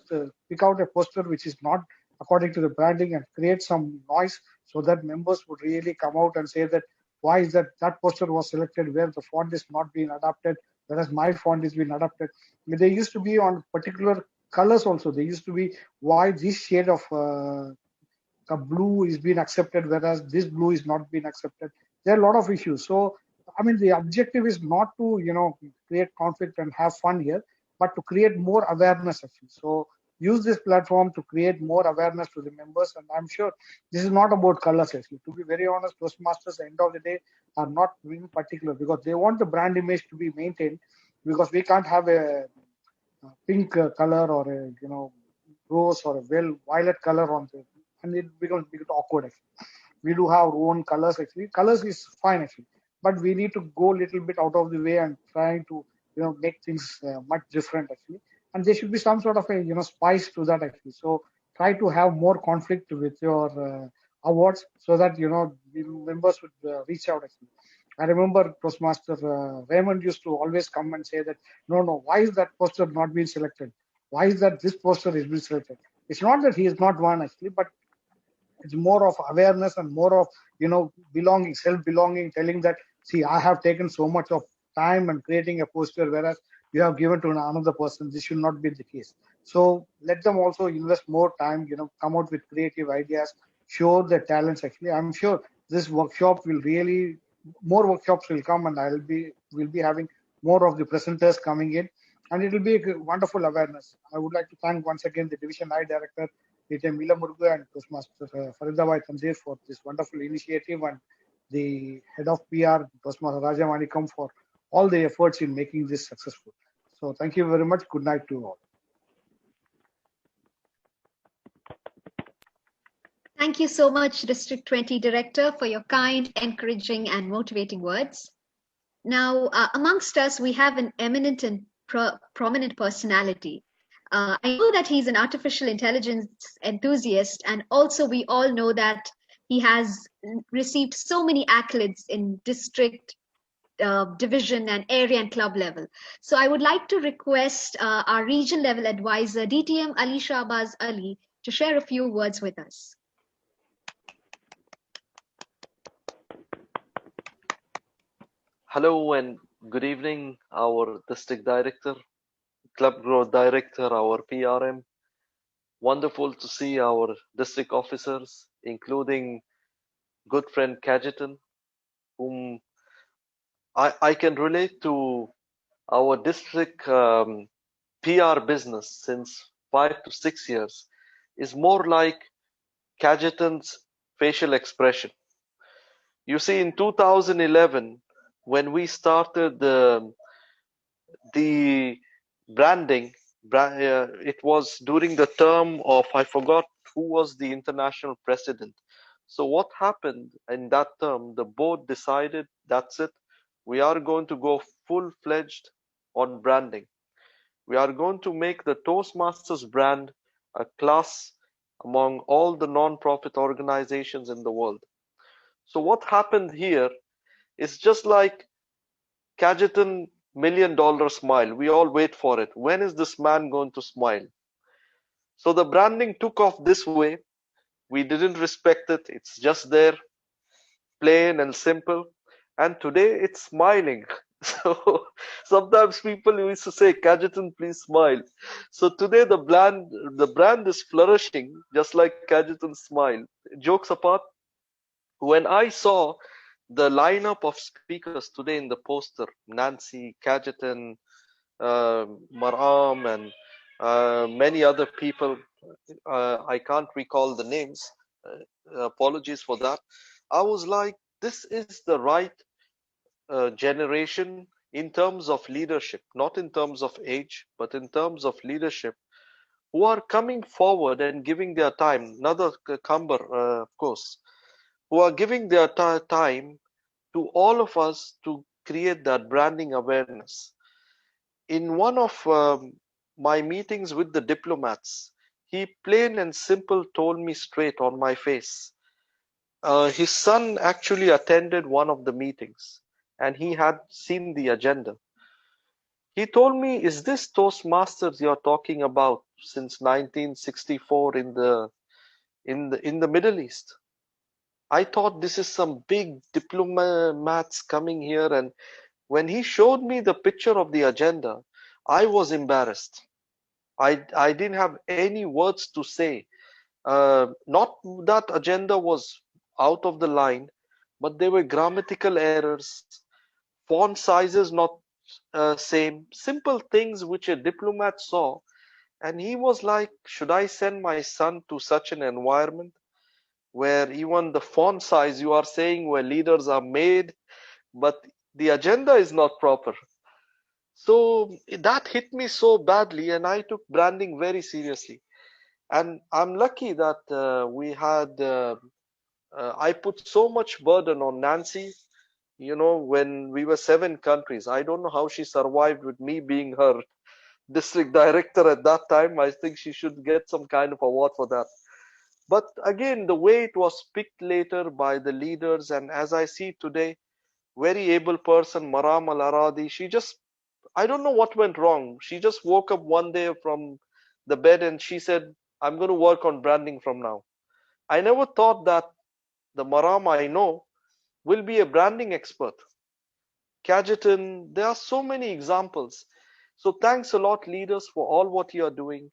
pick out a poster which is not according to the branding and create some noise so that members would really come out and say that why is that poster was selected where the font is not being adapted, whereas my font is being adapted. I mean, they used to be on particular colors also. They used to be why this shade of blue is being accepted, whereas this blue is not being accepted. There are a lot of issues. So, I mean, the objective is not to, create conflict and have fun here, but to create more awareness actually. So use this platform to create more awareness to the members. And I'm sure this is not about colors actually. To be very honest, Toastmasters at the end of the day are not being particular because they want the brand image to be maintained, because we can't have a pink color or a, rose or a violet color on the, and it becomes awkward actually. We do have our own colors actually. Colors is fine actually, but we need to go a little bit out of the way and try to make things much different actually. And there should be some sort of a spice to that actually. So try to have more conflict with your awards so that the members would reach out actually. I remember Toastmaster Raymond used to always come and say that no, why is that poster not being selected? Why is that this poster is being selected? It's not that he is not one actually, but it's more of awareness and more of belonging, self-belonging, telling that see, I have taken so much of time and creating a poster, whereas you have given to another person. This should not be the case. So let them also invest more time, come out with creative ideas, show their talents actually. I'm sure this workshop will really, more workshops will come, and we'll be having more of the presenters coming in, and it will be a wonderful awareness. I would like to thank once again the Division I Director, DTM Ilamurgu, and Toastmaster Faridabai Tanzir for this wonderful initiative, and the head of PR, Toastmaster Raja Manikam, for all the efforts in making this successful. So thank you very much. Good night to all. Thank you so much, District 20 Director, for your kind, encouraging, and motivating words. Now, amongst us, we have an eminent and prominent personality. I know that he's an artificial intelligence enthusiast, and also we all know that he has received so many accolades in district, division, and area and club level. So I would like to request our region level advisor, DTM Ali Shahbaz Ali, to share a few words with us. Hello and good evening, our district director, club growth director, our PRM. Wonderful to see our district officers, including good friend Kajetan, whom I can relate to our district PR business since 5 to 6 years, is more like Kajetan's facial expression. You see, in 2011, when we started the branding, it was during the term of, I forgot who was the international president. So what happened in that term, the board decided, that's it, we are going to go full-fledged on branding. We are going to make the Toastmasters brand a class among all the non-profit organizations in the world. So what happened here is just like Kajetan $1 million smile. We all wait for it. When is this man going to smile? So the branding took off this way. We didn't respect it. It's just there, plain and simple. And today it's smiling. So sometimes people used to say, Cajetan, please smile. So today the brand is flourishing, just like Cajetan's smile. Jokes apart, when I saw the lineup of speakers today in the poster, Nancy, Cajetan, Maram, and many other people, I can't recall the names. Apologies for that. I was like, this is the right generation in terms of leadership, not in terms of age, but in terms of leadership, who are coming forward and giving their time. Another Kambar, of course, who are giving their time to all of us to create that branding awareness. In one of my meetings with the diplomats, he plain and simple told me straight on my face. His son actually attended one of the meetings and he had seen the agenda. He told me, is this Toastmasters you're talking about since 1964 in the Middle East? I thought this is some big diplomats coming here, and when he showed me the picture of the agenda, I was embarrassed. I didn't have any words to say. Not that agenda was out of the line, but there were grammatical errors, font sizes not same, simple things which a diplomat saw, and he was like, should I send my son to such an environment where even the font size, you are saying, where leaders are made, but the agenda is not proper. So that hit me so badly, and I took branding very seriously. And I'm lucky that we had I put so much burden on Nancy. You know, when we were 7 countries, I don't know how she survived with me being her district director at that time. I think she should get some kind of award for that. But again, the way it was picked later by the leaders, and as I see today, very able person, Maram Al-Aradi, she just, I don't know what went wrong. She just woke up one day from the bed and she said, I'm going to work on branding from now. I never thought that the Maram I know will be a branding expert. Cajetan, there are so many examples. So thanks a lot, leaders, for all what you are doing.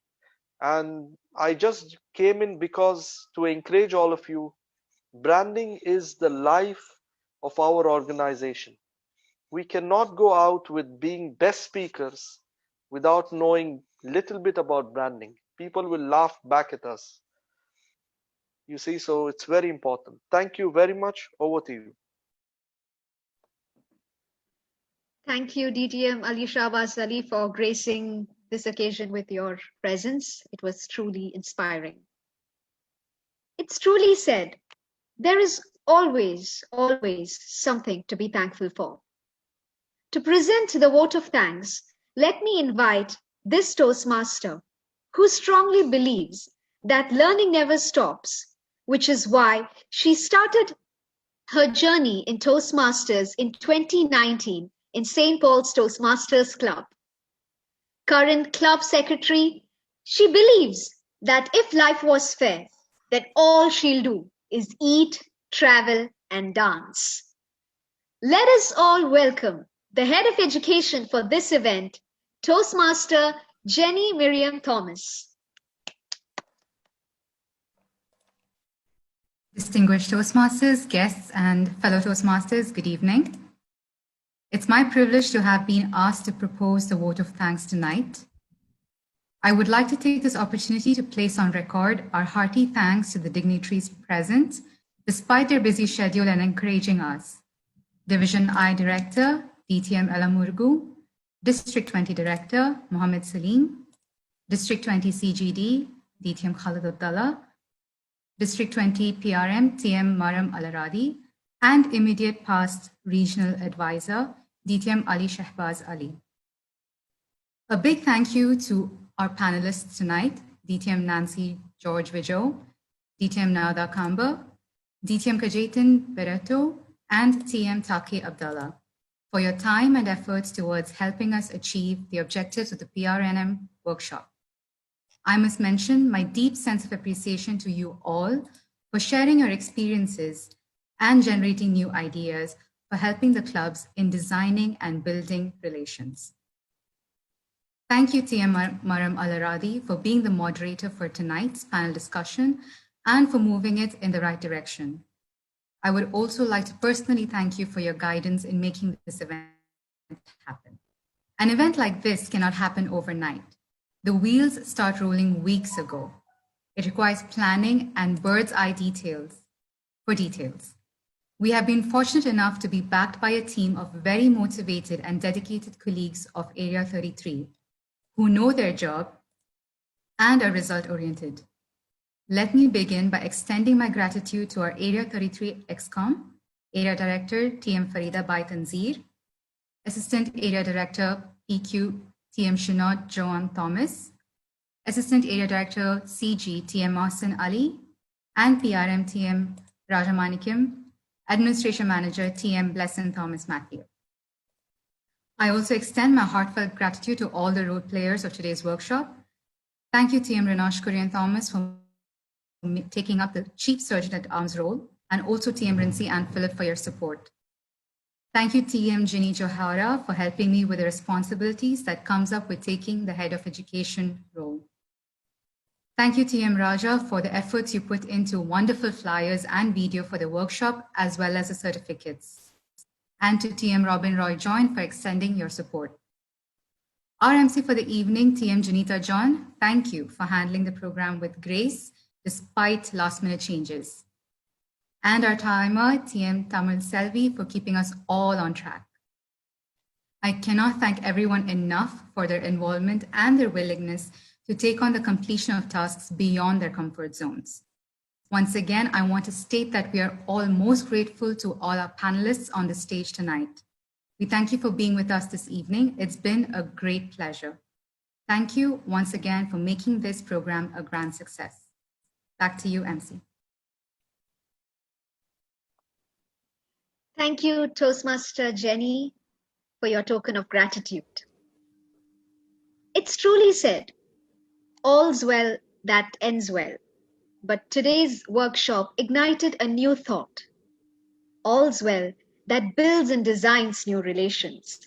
And I just came in because to encourage all of you, branding is the life of our organization. We cannot go out with being best speakers without knowing little bit about branding. People will laugh back at us. You see, so it's very important. Thank you very much. Over to you. Thank you, DTM Ali Shahbaz Ali, for gracing this occasion with your presence. It was truly inspiring. It's truly said, there is always, always something to be thankful for. To present the vote of thanks, let me invite this Toastmaster who strongly believes that learning never stops, which is why she started her journey in Toastmasters in 2019 in St. Paul's Toastmasters Club. Current club secretary, she believes that if life was fair, then all she'll do is eat, travel, and dance. Let us all welcome the head of education for this event, Toastmaster Jenny Miriam Thomas. Distinguished Toastmasters, guests, and fellow Toastmasters, good evening. It's my privilege to have been asked to propose the vote of thanks tonight. I would like to take this opportunity to place on record our hearty thanks to the dignitaries present, despite their busy schedule and encouraging us. Division I Director, DTM Elamurgu, District 20 Director, Mohammed Salim, District 20 CGD, DTM Khalid Abdallah, District 20 PRM, TM Maram Al-Aradi, and immediate past Regional Advisor, DTM Ali Shahbaz Ali. A big thank you to our panelists tonight, DTM Nancy George Vijo, DTM Nada Kamba, DTM Cajetan Bereto, and TM Taki Abdallah, for your time and efforts towards helping us achieve the objectives of the PRNM workshop. I must mention my deep sense of appreciation to you all for sharing your experiences and generating new ideas for helping the clubs in designing and building relations. Thank you, TM Maram Alaradi, for being the moderator for tonight's panel discussion and for moving it in the right direction. I would also like to personally thank you for your guidance in making this event happen. An event like this cannot happen overnight. The wheels start rolling weeks ago. It requires planning and bird's eye details. We have been fortunate enough to be backed by a team of very motivated and dedicated colleagues of Area 33 who know their job and are result-oriented. Let me begin by extending my gratitude to our Area 33 ExCom, Area Director TM Farida Bai Tanzir, Assistant Area Director PQ TM Shinod Joan Thomas, Assistant Area Director CG TM Mohsen Ali, and PRM TM Rajamanikim, Administration Manager TM Blesson Thomas Matthew. I also extend my heartfelt gratitude to all the role players of today's workshop. Thank you, TM Renosh Kurian Thomas, for taking up the Chief Surgeon at Arms role, and also TM Rinsi and Philip for your support. Thank you, TM Ginny Johara, for helping me with the responsibilities that comes up with taking the Head of Education role. Thank you, TM Raja, for the efforts you put into wonderful flyers and video for the workshop, as well as the certificates. And to TM Robin Roy Join for extending your support. Our MC for the evening, TM Janita John, thank you for handling the program with grace despite last-minute changes. And our timer, TM Tamil Selvi, for keeping us all on track. I cannot thank everyone enough for their involvement and their willingness to take on the completion of tasks beyond their comfort zones. Once again, I want to state that we are all most grateful to all our panelists on the stage tonight. We thank you for being with us this evening. It's been a great pleasure. Thank you once again for making this program a grand success. Back to you, MC. Thank you, Toastmaster Jenny, for your token of gratitude. It's truly said, all's well that ends well. But today's workshop ignited a new thought. All's well that builds and designs new relations.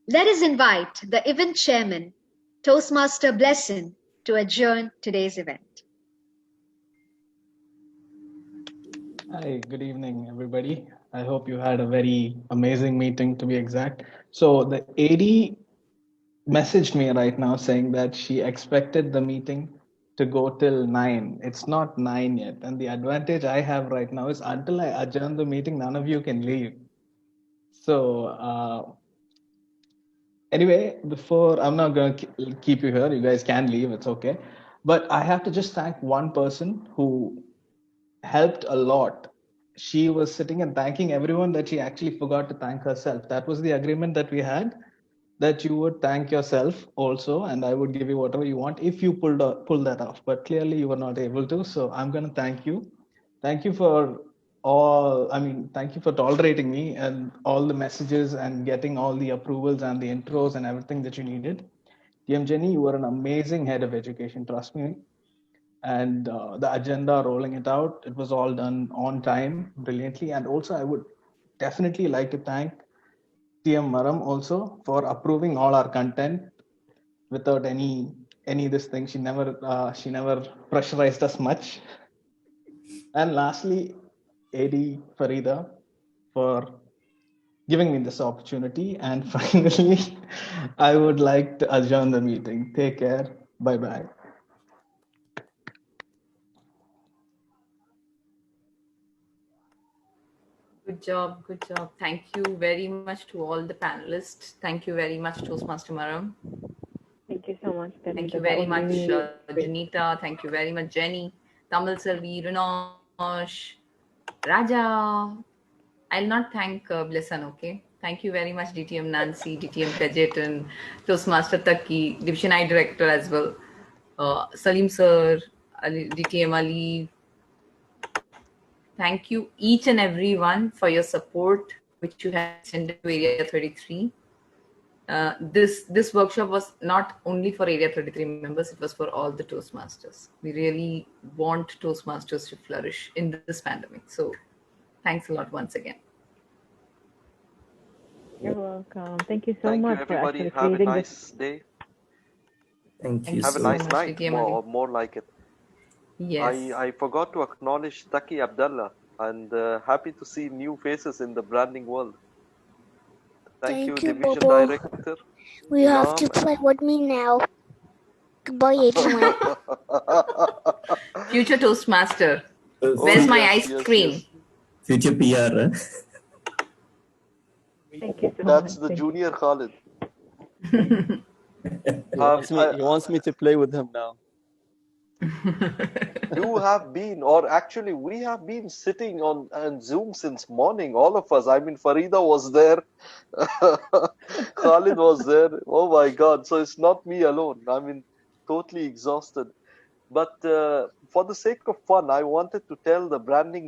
Let us invite the event chairman, Toastmaster Blesson, to adjourn today's event. Hi, good evening, everybody. I hope you had a very amazing meeting, to be exact. So the AD messaged me right now saying that she expected the meeting to go till 9. It's not 9 yet. And the advantage I have right now is until I adjourn the meeting, none of you can leave. So anyway, before, I'm not going to keep you here. You guys can leave. It's okay. But I have to just thank one person who helped a lot. She was sitting and thanking everyone that she actually forgot to thank herself. That was the agreement that we had, that you would thank yourself also, and I would give you whatever you want if you pull that off. But clearly you were not able to, so I'm going to thank you. Thank you for thank you for tolerating me and all the messages and getting all the approvals and the intros and everything that you needed. TM Jenny, you were an amazing head of education, trust me. And the agenda, rolling it out, it was all done on time, brilliantly. And also I would definitely like to thank TM Maram also for approving all our content without any this thing. She never pressurized us much. And lastly, AD Farida for giving me this opportunity. And finally, I would like to adjourn the meeting. Take care. Bye-bye. Good job, good job. Thank you very much to all the panelists. Thank you very much, Toastmaster Maram. Thank you so much. Thank you very much, Janita. Thank you very much, Jenny, Tamil Selvi, Renosh, Raja. I'll not thank Blesson, okay? Thank you very much, DTM Nancy, DTM Kajet, and Toastmaster Taki, Division I Director as well. Salim Sir, DTM Ali. Thank you each and everyone for your support, which you have extended to Area 33. This workshop was not only for Area 33 members, it was for all the Toastmasters. We really want Toastmasters to flourish in this pandemic. So thanks a lot once again. You're welcome. Thank you so Thank you, much for everybody. actually Have a creating this. nice day. Thank you Have a so nice much. night. Vidya More like it. Yes. I forgot to acknowledge Taki Abdallah, and happy to see new faces in the branding world. Thank you, Division Bobo. Director. We have to Ilham. play with me now. Goodbye, everyone. Future Toastmaster. Oh, Where's my yes, ice yes, cream? yes. Future PR. Huh? Thank you so That's much. the Thank junior Khalid. He wants me to play with him now. You have been, or actually, we have been sitting on Zoom since morning, all of us. I mean, Farida was there, Khalid was there. Oh my God. So it's not me alone. I mean, totally exhausted. But for the sake of fun, I wanted to tell the branding